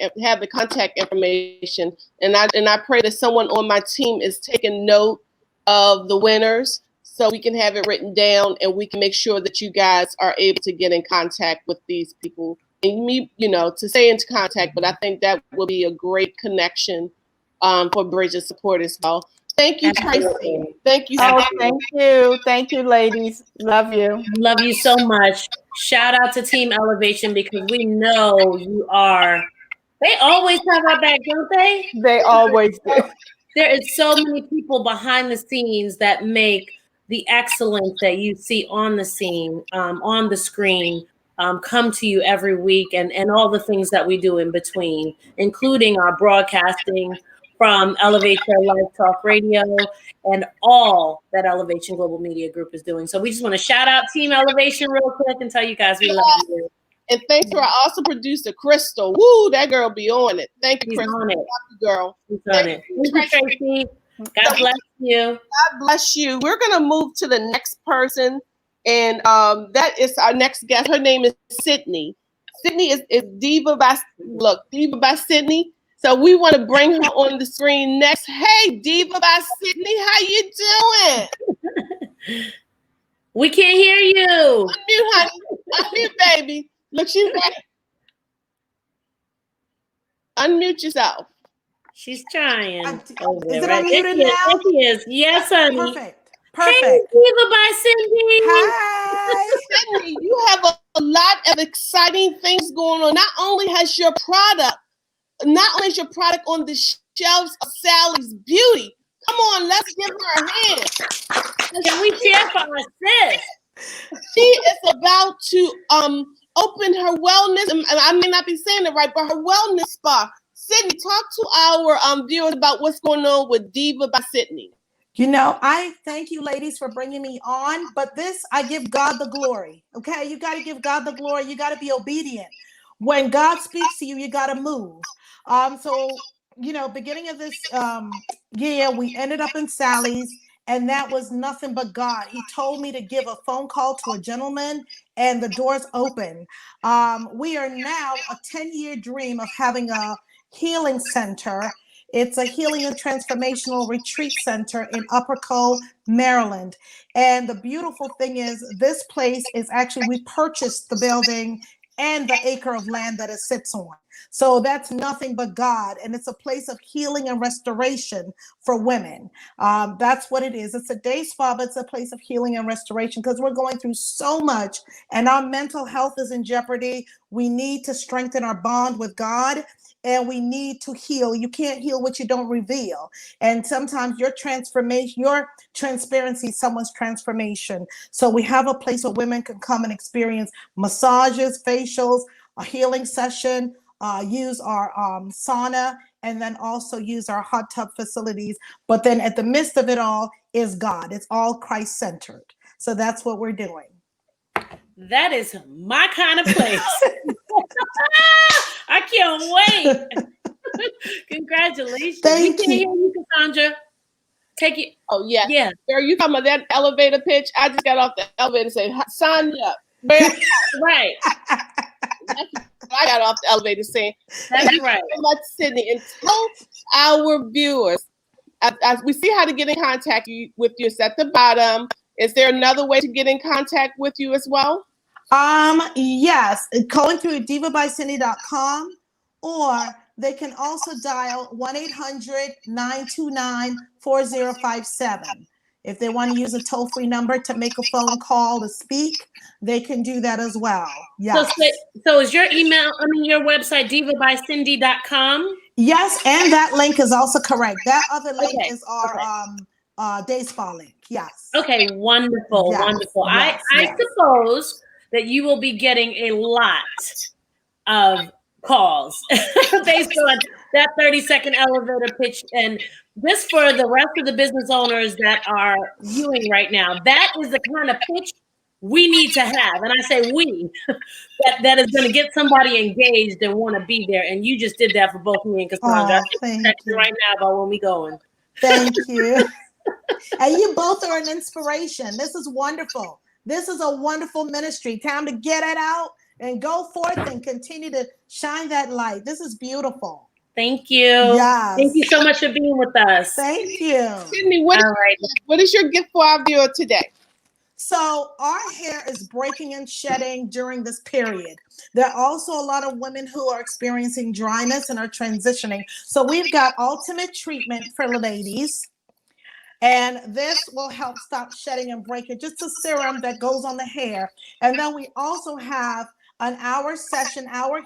information. And I pray that someone on my team is taking note of the winners so we can have it written down and we can make sure that you guys are able to get in contact with these people and to stay into contact. But I think that will be a great connection for Bridge of Support as well. Thank you, Tracey. Thank you. Thank you, ladies. Love you. Love you so much. Shout out to Team Elevation, because we know you are. They always have our back, don't they? They always do. There is so many people behind the scenes that make the excellence that you see on the scene, on the screen, come to you every week, and all the things that we do in between, including our broadcasting from Elevate Your Life Talk Radio and all that Elevation Global Media Group is doing. So we just want to shout out Team Elevation real quick and tell you guys we love you. And thanks to our awesome producer, Crystal. Woo, that girl be on it. Thank you, She's Crystal. on it. Love you, girl. She's on it. Thank you, Tracey. God bless you. God bless you. We're going to move to the next person. And that is our next guest. Her name is Sydney. Sydney is Diva by Sydney. So we want to bring her on the screen next. Hey, Diva by Sydney, how you doing? We can't hear you. Unmute, honey. Unmute, baby. Look, she's right. Unmute yourself. She's trying. Is it unmuted now? There she is. Yes, honey. Perfect. Hey, Diva by Cindy. Hi. Sydney, you have a lot of exciting things going on. Not only is your product on the shelves of Sally's Beauty. Come on, let's give her a hand. Can we cheer for our sis? She is about to open her wellness, and I may not be saying it right, but her wellness spa. Sydney, talk to our viewers about what's going on with Diva by Sydney. You know, I thank you ladies for bringing me on, but this, I give God the glory. Okay, you got to give God the glory. You got to be obedient. When God speaks to you, you got to move. So, you know, beginning of this year, we ended up in Sally's, and that was nothing but God. He told me to give a phone call to a gentleman, and the doors open. We are now a 10-year dream of having a healing center. It's a healing and transformational retreat center in Upper Cove, Maryland. And the beautiful thing is, this place is actually, we purchased the building and the acre of land that it sits on. So that's nothing but God. And it's a place of healing and restoration for women. That's what it is. It's a day spa, but it's a place of healing and restoration because we're going through so much and our mental health is in jeopardy. We need to strengthen our bond with God. And we need to heal. You can't heal what you don't reveal. And sometimes your transformation, your transparency is someone's transformation. So we have a place where women can come and experience massages, facials, a healing session, use our sauna, and then also use our hot tub facilities. But then at the midst of it all is God. It's all Christ-centered. So that's what we're doing. That is my kind of place. I can't wait. Congratulations. Thank you. Hear you, Cassandra. Take it. Oh, yeah. Yeah. Girl, you talking about that elevator pitch? I just got off the elevator and said, sign me up. Right. I got off the elevator saying, That's thank right. you so much, Sydney. And tell our viewers, as we see how to get in contact with you, it's at the bottom. Is there another way to get in contact with you as well? Yes, going through divabycindy.com, or they can also dial 1-800-929-4057. If they want to use a toll-free number to make a phone call to speak, they can do that as well. Yes. So is your your website divabycindy.com? Yes, and that link is also correct. That other link is our day spa link. Yes. Okay, wonderful, wonderful. I suppose that you will be getting a lot of calls based on that 30-second elevator pitch. And this, for the rest of the business owners that are viewing right now, that is the kind of pitch we need to have. And I say we, that is going to get somebody engaged and want to be there. And you just did that for both me and Cassandra. Thank you. Right now about when we going. Thank you. And you both are an inspiration. This is wonderful. This is a wonderful ministry. Time to get it out and go forth and continue to shine that light. This is beautiful. Thank you. Yes. Thank you so much for being with us. Thank you. Sydney, what is your gift for our viewer today? So our hair is breaking and shedding during this period. There are also a lot of women who are experiencing dryness and are transitioning. So we've got ultimate treatment for the ladies. And this will help stop shedding and breakage. Just a serum that goes on the hair. And then we also have an hour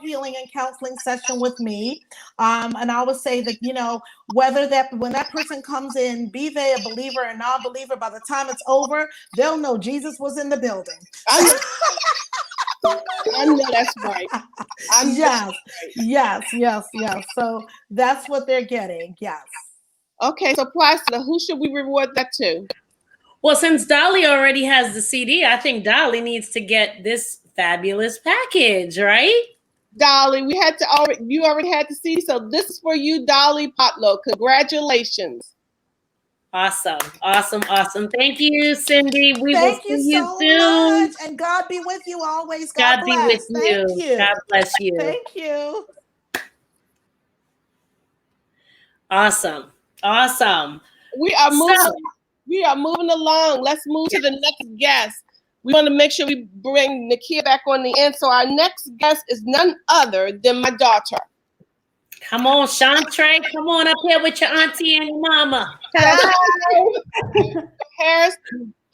healing and counseling session with me. And I would say that, when that person comes in, be they a believer or non-believer, by the time it's over, they'll know Jesus was in the building. I know that's right. Yes. So that's what they're getting. Yes. Okay, so Placida, who should we reward that to? Well, since Dolly already has the CD, I think Dolly needs to get this fabulous package, right? Dolly, you already had to see. So this is for you, Dolly Potlow. Congratulations. Awesome. Thank you, Cindy. We will Thank see you you so soon. much. And God be with you always. God be with bless. Thank you. you. God bless you. Thank you. Awesome. We are moving along. Let's move to the next guest. We want to make sure we bring Nakia back on the end. So our next guest is none other than my daughter. Come on, Chantre. Come on up here with your auntie and your mama. Harris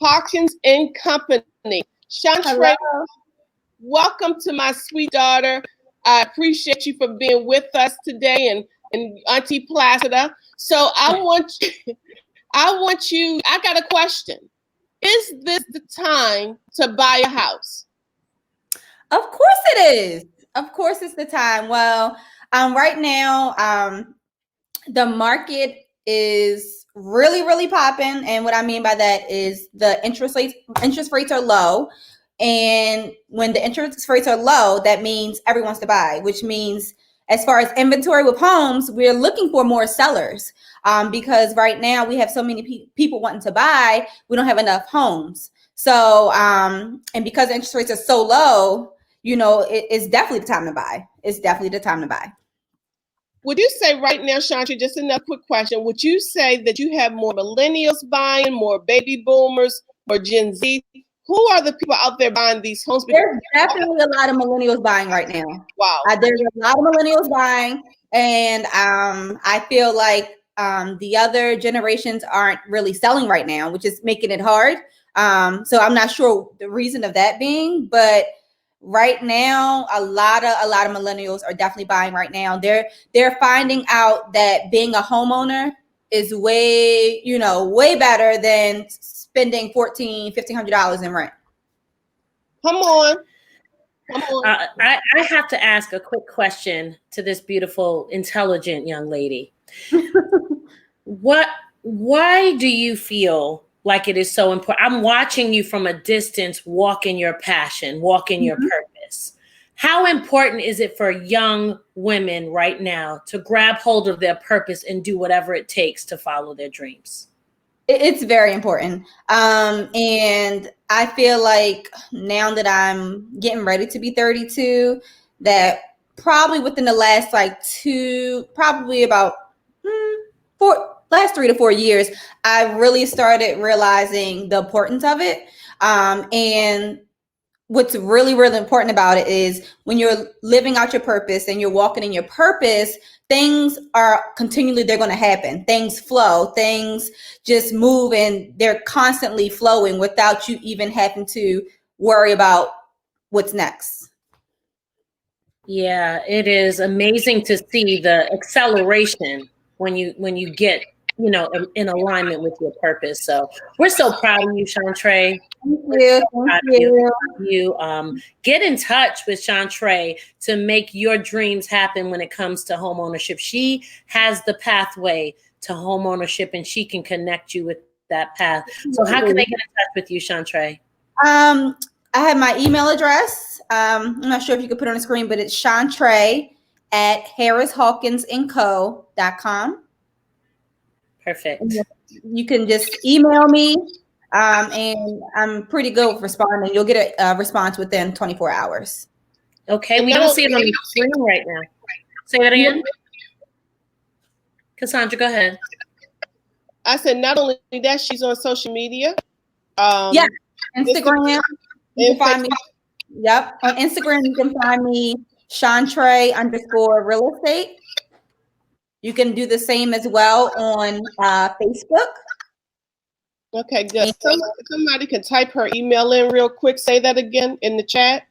Hawkins and Company. Chantre, welcome to my sweet daughter. I appreciate you for being with us today, and Auntie Placida. So I got a question. Is this the time to buy a house? Of course it is. Of course it's the time. Well, right now, the market is really, really popping. And what I mean by that is the interest rates are low. And when the interest rates are low, that means everyone wants to buy, which means as far as inventory with homes, we're looking for more sellers because right now we have so many people wanting to buy, we don't have enough homes. So, and because interest rates are so low, it's definitely the time to buy. It's definitely the time to buy. Would you say right now, Chantre, just another quick question, would you say that you have more millennials buying, more baby boomers, or Gen Z? Who are the people out there buying these homes? There's definitely a lot of millennials buying right now. Wow. There's a lot of millennials buying, and I feel like the other generations aren't really selling right now, which is making it hard. So I'm not sure the reason of that being, but right now, a lot of millennials are definitely buying right now. They're finding out that being a homeowner is way better than spending $1,500 in rent. Come on. I have to ask a quick question to this beautiful, intelligent young lady. Why do you feel like it is so important? I'm watching you from a distance, walk in your passion, walk in your purpose. How important is it for young women right now to grab hold of their purpose and do whatever it takes to follow their dreams? It's very important. And I feel like now that I'm getting ready to be 32, that probably within the last last 3 to 4 years, I really started realizing the importance of it. And what's really, really important about it is when you're living out your purpose and you're walking in your purpose, things are continually, they're going to happen. Things flow, things just move, and they're constantly flowing without you even having to worry about what's next. Yeah, it is amazing to see the acceleration when you get, in alignment with your purpose. So we're so proud of you, Chantre. Thank you. Get in touch with Chantre to make your dreams happen when it comes to home ownership. She has the pathway to home ownership, and she can connect you with that path. So how can they get in touch with you, Chantre? I have my email address. I'm not sure if you could put it on the screen, but it's chantre@harrishawkinsandco.com. Perfect. You can just email me, and I'm pretty good with responding. You'll get a response within 24 hours. Okay, we don't see it on the screen right now. Say that again. Cassandra, go ahead. I said not only that, she's on social media. Yeah, Instagram. You can find me. Yep, on Instagram you can find me Chantre_real estate. You can do the same as well on Facebook. Okay, good. Somebody can type her email in real quick. Say that again in the chat.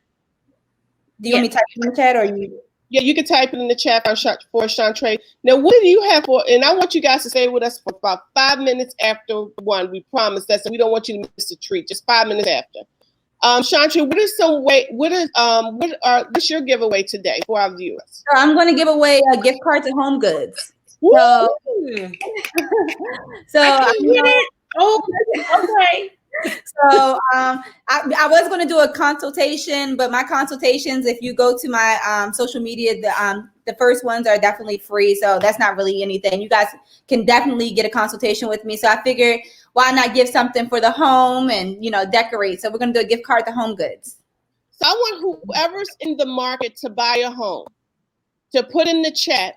Do you want me to type it in the chat, or you? Yeah, you can type it in the chat for Chantre. Now, what do you have for? And I want you guys to stay with us for about 5 minutes after one. We promise that, so we don't want you to miss the treat. Just 5 minutes after. Chantre, what's your giveaway today for our viewers? So I'm going to give away a gift card to Home Goods. So, So I can get it. Oh, okay. So I was going to do a consultation, but my consultations, if you go to my social media, the first ones are definitely free. So that's not really anything. You guys can definitely get a consultation with me. So I figured, why not give something for the home and, decorate. So we're going to do a gift card to Home Goods. So I want whoever's in the market to buy a home to put in the chat,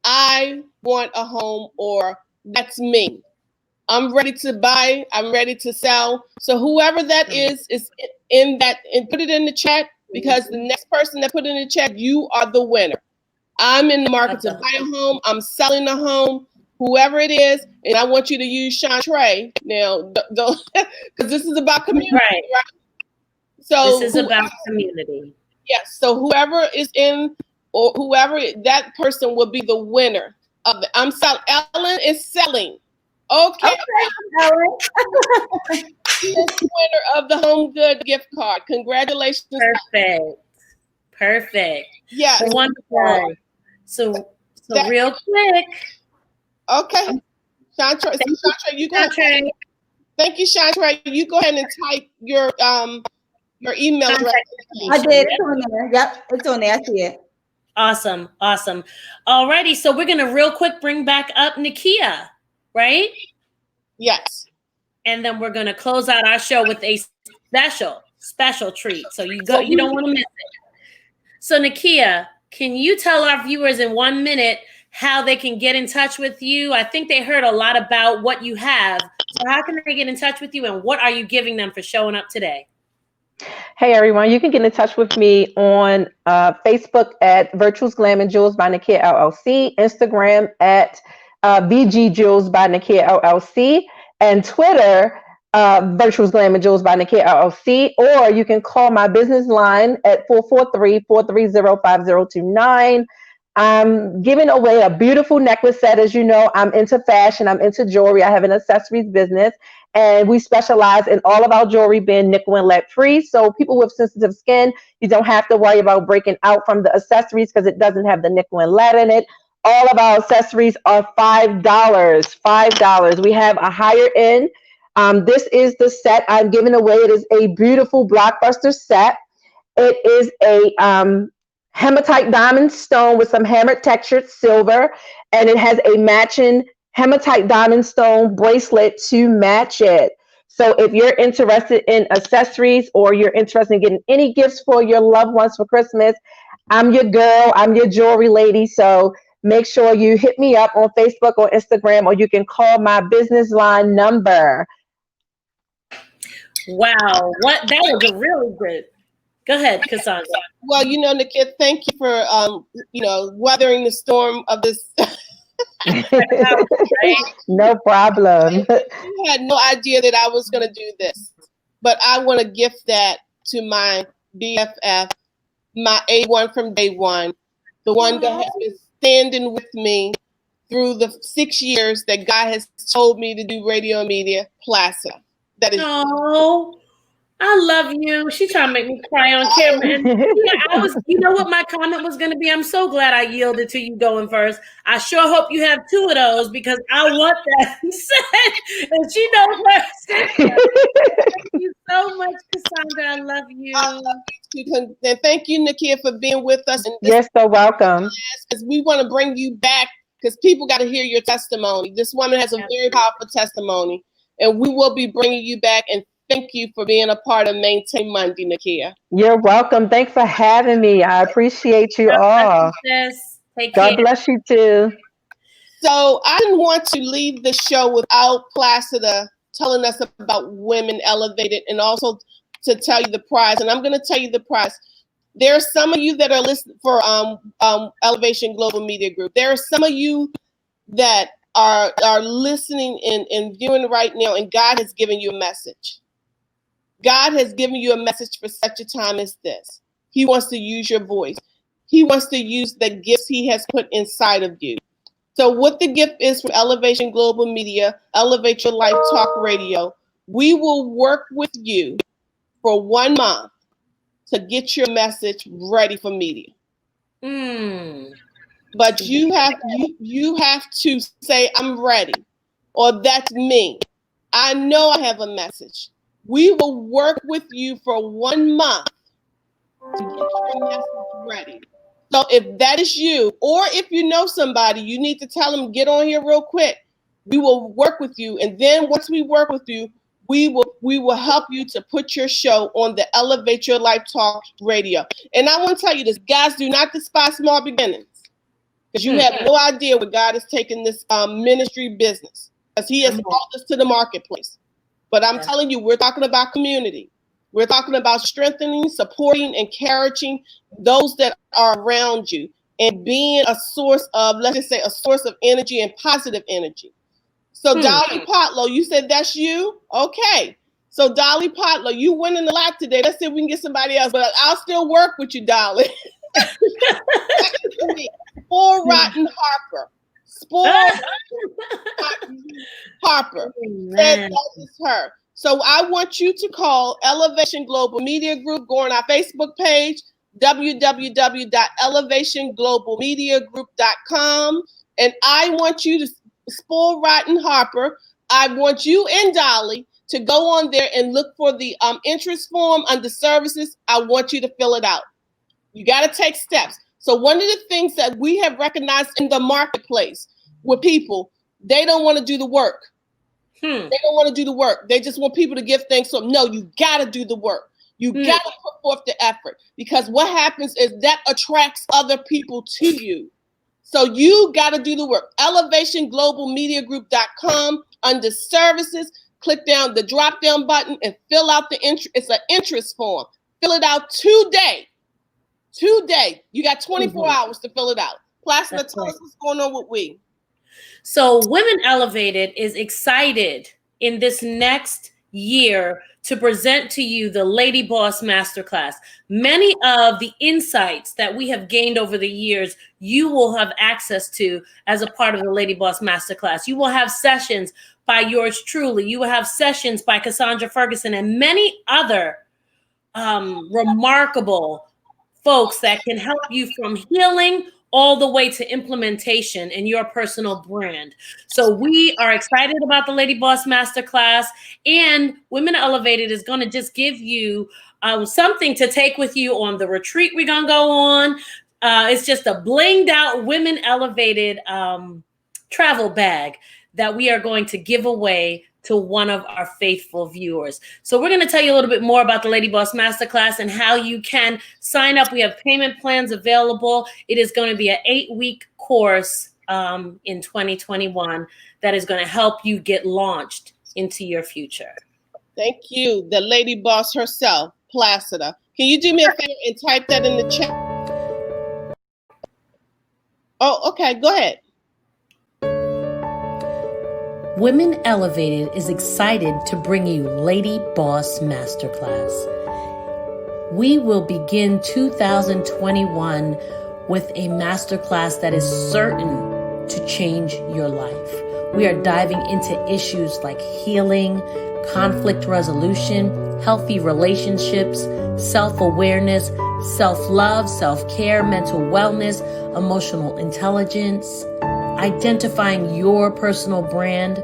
I want a home, or that's me. I'm ready to buy. I'm ready to sell. So whoever that is in that, and put it in the chat, because the next person that put it in the chat, you are the winner. I'm in the market to buy a home. I'm selling a home. Whoever it is, and I want you to use Chantre now, because this is about community, right? So this is about community. Yes. So whoever is in, or whoever, that person will be the winner of it. I'm selling. Ellen is selling. Okay. Ellen. She is the winner of the Home Good gift card. Congratulations. Perfect. Yes. Wonderful. So real quick. Okay. Chantre, you go ahead. Thank you, Chantre. You go ahead and type your email address. I did. It's on there. Yep, it's on there. I see it. Awesome. Alrighty, so we're gonna real quick bring back up Nakia, right? Yes. And then we're gonna close out our show with a special treat. So you don't want to miss it. So Nakia, can you tell our viewers in 1 minute how they can get in touch with you? I think they heard a lot about what you have. So how can they get in touch with you, and what are you giving them for showing up today? Hey everyone, you can get in touch with me on Facebook at Virtuals Glam and Jewels by Nakia LLC, Instagram at VG Jewels by Nakia LLC, and Twitter, Virtuals Glam and Jewels by Nakia LLC, or you can call my business line at 443-430-5029. I'm giving away a beautiful necklace set. As you know, I'm into fashion, I'm into jewelry. I have an accessories business, and we specialize in all of our jewelry being nickel and lead free. So people with sensitive skin, you don't have to worry about breaking out from the accessories because it doesn't have the nickel and lead in it. All of our accessories are $5. $5. We have a higher end. This is the set I'm giving away. It is a beautiful blockbuster set. It is a hematite diamond stone with some hammered textured silver, and it has a matching hematite diamond stone bracelet to match it. So if you're interested in accessories, or you're interested in getting any gifts for your loved ones for Christmas, I'm your girl, I'm your jewelry lady. So make sure you hit me up on Facebook or Instagram, or you can call my business line number. Wow, that was a really good. Go ahead, Cassandra. Well, Nakia, thank you for weathering the storm of this. No problem. You had no idea that I was going to do this, but I want to gift that to my BFF, my A1 from day one, the one that has been standing with me through the 6 years that God has told me to do radio and media, Plaza. That is. Oh, I love you. She's trying to make me cry on camera. And you know what my comment was going to be? I'm so glad I yielded to you going first. I sure hope you have 2 of those, because I want that set. And she knows first. Thank you so much, Cassandra. I love you. And thank you, Nakia, for being with us. You're so welcome. Because we want to bring you back, because people got to hear your testimony. This woman has a very powerful testimony, and we will be bringing you back. And thank you for being a part of Maintain Monday, Nakia. You're welcome. Thanks for having me. I appreciate you all. God bless you too. So I didn't want to leave the show without Placida telling us about Women Elevated, and also to tell you the prize. And I'm going to tell you the prize. There are some of you that are listening for Elevation Global Media Group. There are some of you that are listening and viewing right now, and God has given you a message. God has given you a message for such a time as this. He wants to use your voice. He wants to use the gifts he has put inside of you. So what the gift is from Elevation Global Media, Elevate Your Life Talk Radio, we will work with you for 1 month to get your message ready for media. But you have to say, I'm ready, or that's me. I know I have a message. We will work with you for 1 month to get your message ready. So if that is you, or if you know somebody, you need to tell them, get on here real quick. We will work with you. And then once we work with you, we will help you to put your show on the Elevate Your Life Talk radio. And I want to tell you this, guys, do not despise small beginnings, because you have no idea where God is taking this ministry business, because he has called us to the marketplace. But I'm telling you, we're talking about community. We're talking about strengthening, supporting, encouraging those that are around you, and being a source of, let's just say, a source of energy and positive energy. So Dolly Potlow, you said that's you? Okay. So Dolly Potlow, you winning a lot today. Let's see if we can get somebody else, but I'll still work with you, Dolly. Spore Rotten Harper. Spore Harper. That is her. So I want you to call Elevation Global Media Group. Go on our Facebook page, www.elevationglobalmediagroup.com. And I want you to, Spore Rotten Harper, I want you and Dolly to go on there and look for the interest form under services. I want you to fill it out. You got to take steps. So one of the things that we have recognized in the marketplace with people, they don't want to do the work. They don't want to do the work. They just want people to give things. So no, you got to do the work. You got to put forth the effort, because what happens is that attracts other people to you. So you got to do the work. ElevationGlobalMediaGroup.com, under services, click down the drop down button and fill out the interest. It's an interest form. Fill it out today. Today. You got 24 hours to fill it out. Placida, tell us what's going on with we. So Women Elevated is excited in this next year to present to you the Lady Boss Masterclass. Many of the insights that we have gained over the years, you will have access to as a part of the Lady Boss Masterclass. You will have sessions by yours truly. You will have sessions by Cassandra Ferguson and many other remarkable folks that can help you from healing all the way to implementation in your personal brand. So we are excited about the Lady Boss Masterclass, and Women Elevated is going to just give you something to take with you on the retreat we're going to go on. It's just a blinged out Women Elevated travel bag that we are going to give away to one of our faithful viewers. So we're going to tell you a little bit more about the Lady Boss Masterclass and how you can sign up. We have payment plans available. It is going to be an 8-week course in 2021 that is going to help you get launched into your future. Thank you. The Lady Boss herself, Placida. Can you do me a favor and type that in the chat? Oh, okay. Go ahead. Women Elevated is excited to bring you Lady Boss Masterclass. We will begin 2021 with a masterclass that is certain to change your life. We are diving into issues like healing, conflict resolution, healthy relationships, self-awareness, self-love, self-care, mental wellness, emotional intelligence, identifying your personal brand,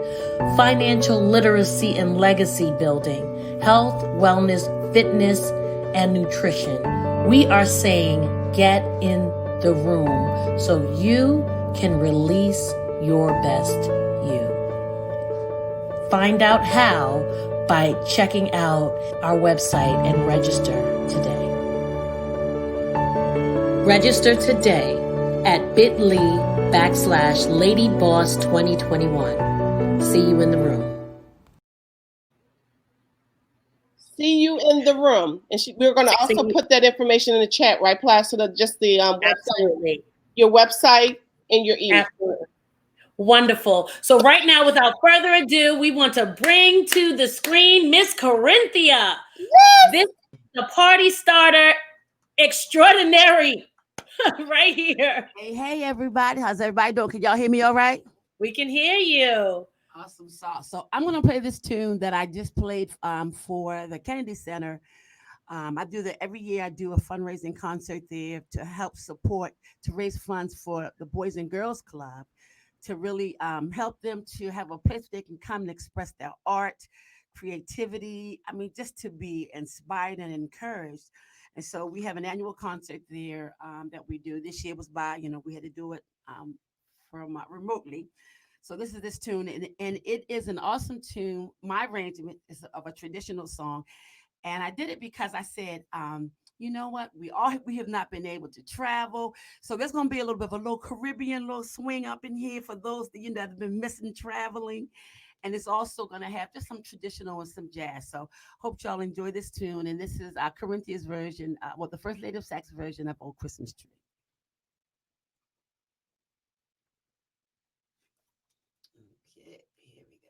financial literacy and legacy building, health, wellness, fitness, and nutrition. We are saying get in the room so you can release your best you. Find out how by checking out our website and register today. Register today at bit.ly/LadyBoss2021. See you in the room. See you in the room. And we're going to also put that information in the chat, right, Placida? Just the website, your website, and your email. Absolutely. Wonderful. So right now, without further ado, we want to bring to the screen Miss Corinthia. Yes! This is the party starter extraordinary right here. Hey, everybody. How's everybody doing? Can y'all hear me all right? We can hear you. Awesome sauce. So I'm going to play this tune that I just played for the Kennedy Center. I do that every year. I do a fundraising concert there to help support, to raise funds for the Boys and Girls Club, to really help them to have a place where they can come and express their art, creativity. I mean, just to be inspired and encouraged. And so we have an annual concert there that we do. This year was we had to do it from remotely. So this is this tune, and it is an awesome tune. My arrangement is of a traditional song, and I did it because I said, you know what, we have not been able to travel, so there's going to be a little bit of a little Caribbean, little swing up in here for those that that have been missing traveling, and it's also going to have just some traditional and some jazz. So hope y'all enjoy this tune, and this is Corinthia's version, the First Lady of Sax version of Old Christmas Tree. Okay, here we go.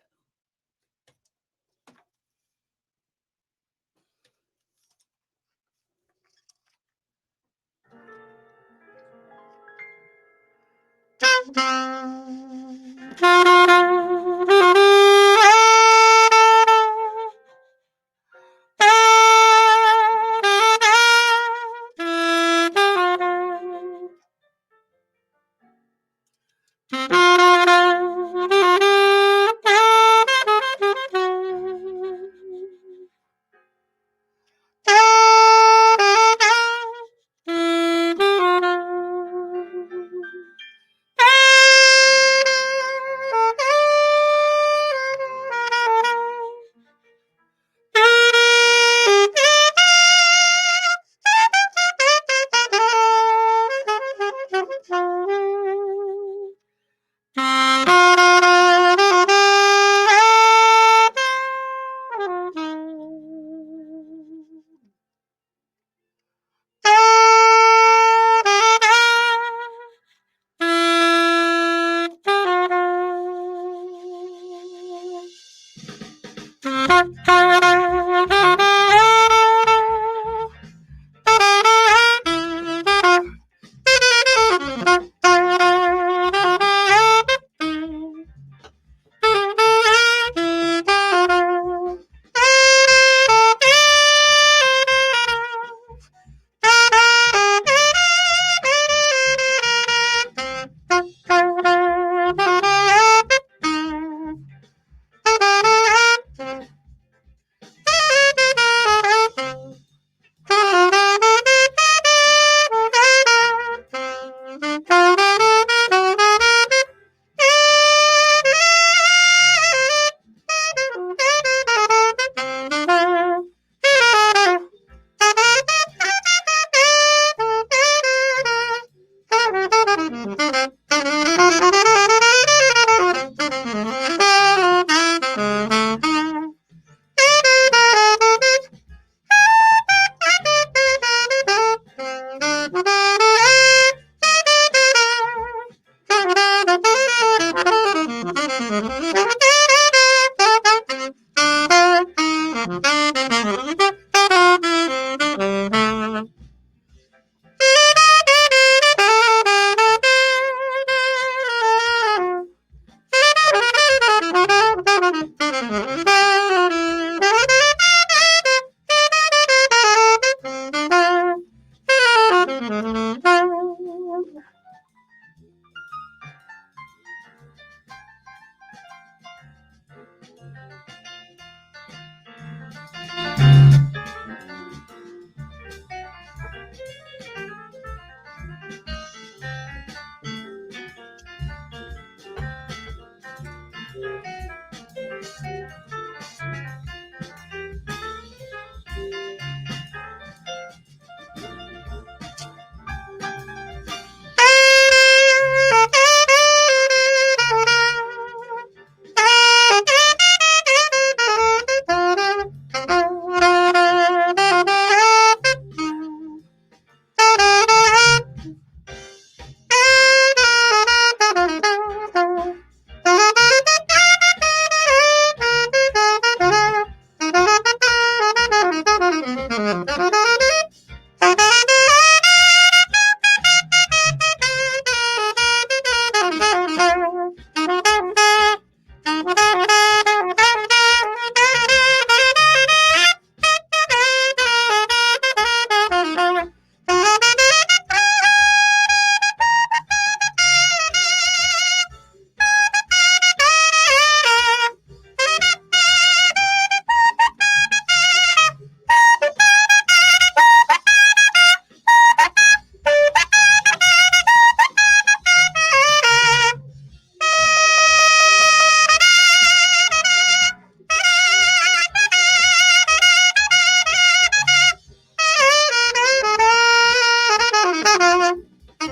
Woo!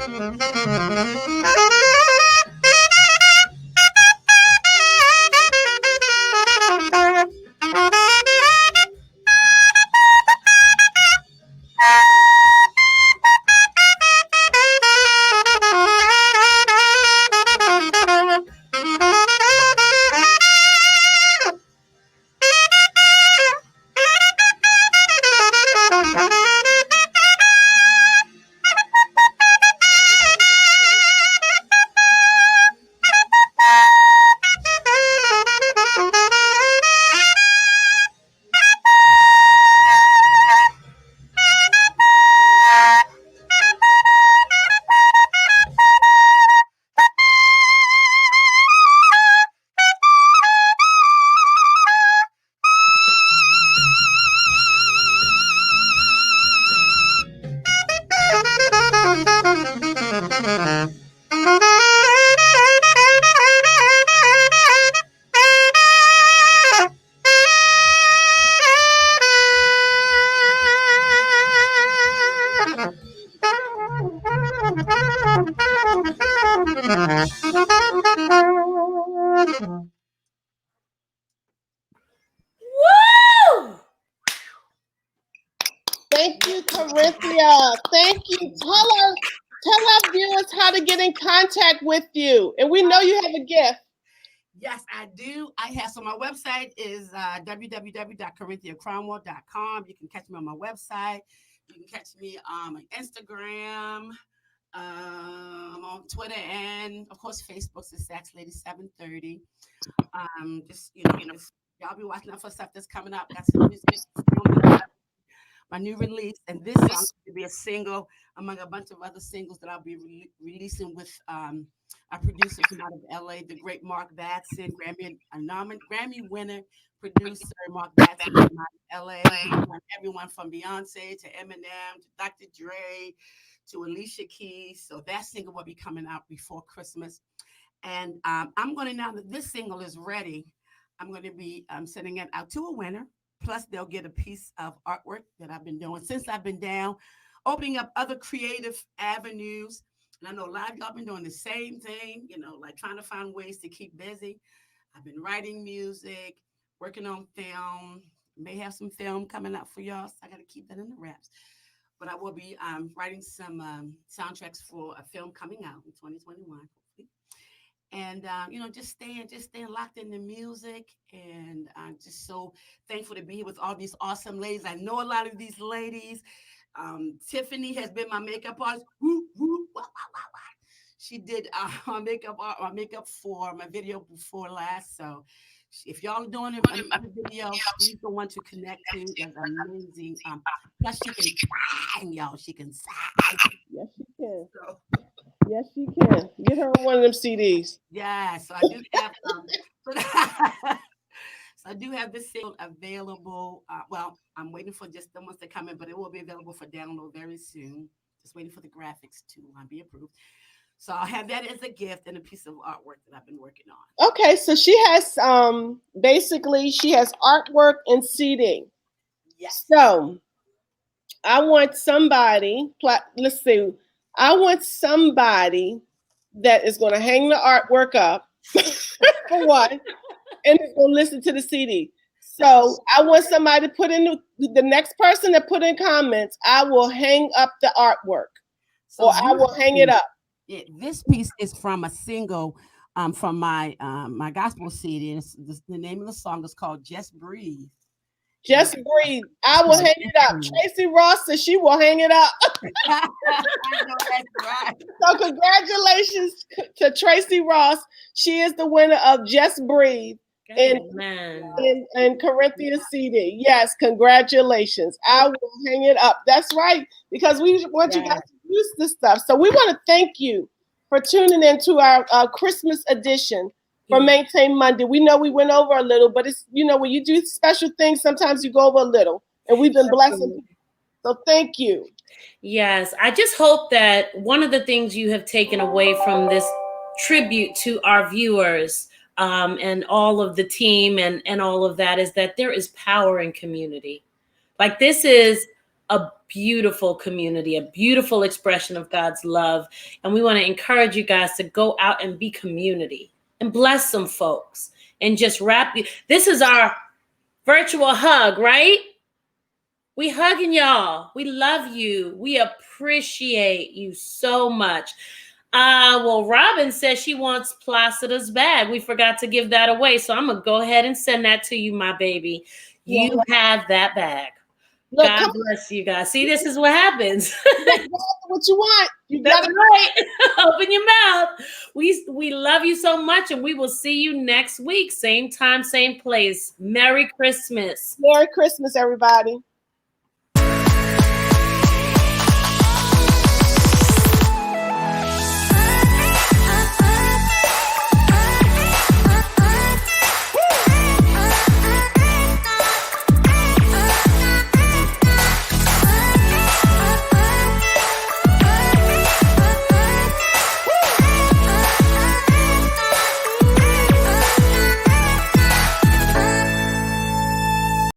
Thank you, Corinthia. Thank you. Tell our viewers how to get in contact with you. And we know you have a gift. Yes, I do. I have, so my website is www.CorinthiaCromwell.com. You can catch me on my website. You can catch me on Instagram, on Twitter, and of course, Facebook's is saxlady730. Just y'all be watching out for stuff that's coming up. Got some music, my new release, and this song will be a single among a bunch of other singles that I'll be releasing with our producer from out of LA, the great Mark Batson, Grammy winner producer Mark Batson from out of LA. Everyone from Beyonce to Eminem to Dr. Dre to Alicia Keys. So that single will be coming out before Christmas. And I'm going to, now that this single is ready, I'm going to be sending it out to a winner. Plus, they'll get a piece of artwork that I've been doing since I've been down, opening up other creative avenues. And I know a lot of y'all been doing the same thing, like trying to find ways to keep busy. I've been writing music, working on film. May have some film coming out for y'all, so I got to keep that in the wraps. But I will be writing some soundtracks for a film coming out in 2021. And just staying locked in the music, and I'm just so thankful to be here with all these awesome ladies. I know a lot of these ladies. Tiffany has been my makeup artist. Woo, woo, wah, wah, wah, wah. She did my makeup for my video before last. So if y'all are doing it on other videos, she's the one to connect to. That's amazing. Plus she can sign, y'all. She can sign. Yes, she can. Yes, she can. Get her on one of them CDs. Yeah, so I do have so I do have this single available. Well, I'm waiting for just the ones to come in, but it will be available for download very soon. Just waiting for the graphics to be approved. So I'll have that as a gift and a piece of artwork that I've been working on. Okay, so she has basically she has artwork and CD. Yes. So I want somebody. Let's see. I want somebody that is going to hang the artwork up for one, and is going to listen to the CD. So I want somebody to put in the next person that put in comments. I will hang up the artwork, or I will hang it up. Yeah, this piece is from a single from my my gospel CD, and the name of the song is called "Just Breathe." Just breathe. I will hang it up. Tracey Ross says she will hang it up. I know that's right. So congratulations to Tracey Ross. She is the winner of Just Breathe in Corinthia CD. Yes, congratulations. I will hang it up. That's right, because we want you guys to use this stuff. So we want to thank you for tuning into our Christmas edition for Maintain Monday. We know we went over a little, but it's, when you do special things, sometimes you go over a little, and we've been blessing people. So thank you. Yes, I just hope that one of the things you have taken away from this tribute to our viewers and all of the team and all of that is that there is power in community. Like, this is a beautiful community, a beautiful expression of God's love. And we want to encourage you guys to go out and be community and bless some folks and just wrap you. This is our virtual hug, right? We hugging y'all. We love you. We appreciate you so much. Well, Robin says she wants Placida's bag. We forgot to give that away. So I'm going to go ahead and send that to you, my baby. You have that bag. Look, God bless you guys. See, this is what happens. What you want. You That's got it. right. Open your mouth. We love you so much, and we will see you next week. Same time, same place. Merry Christmas. Merry Christmas, everybody.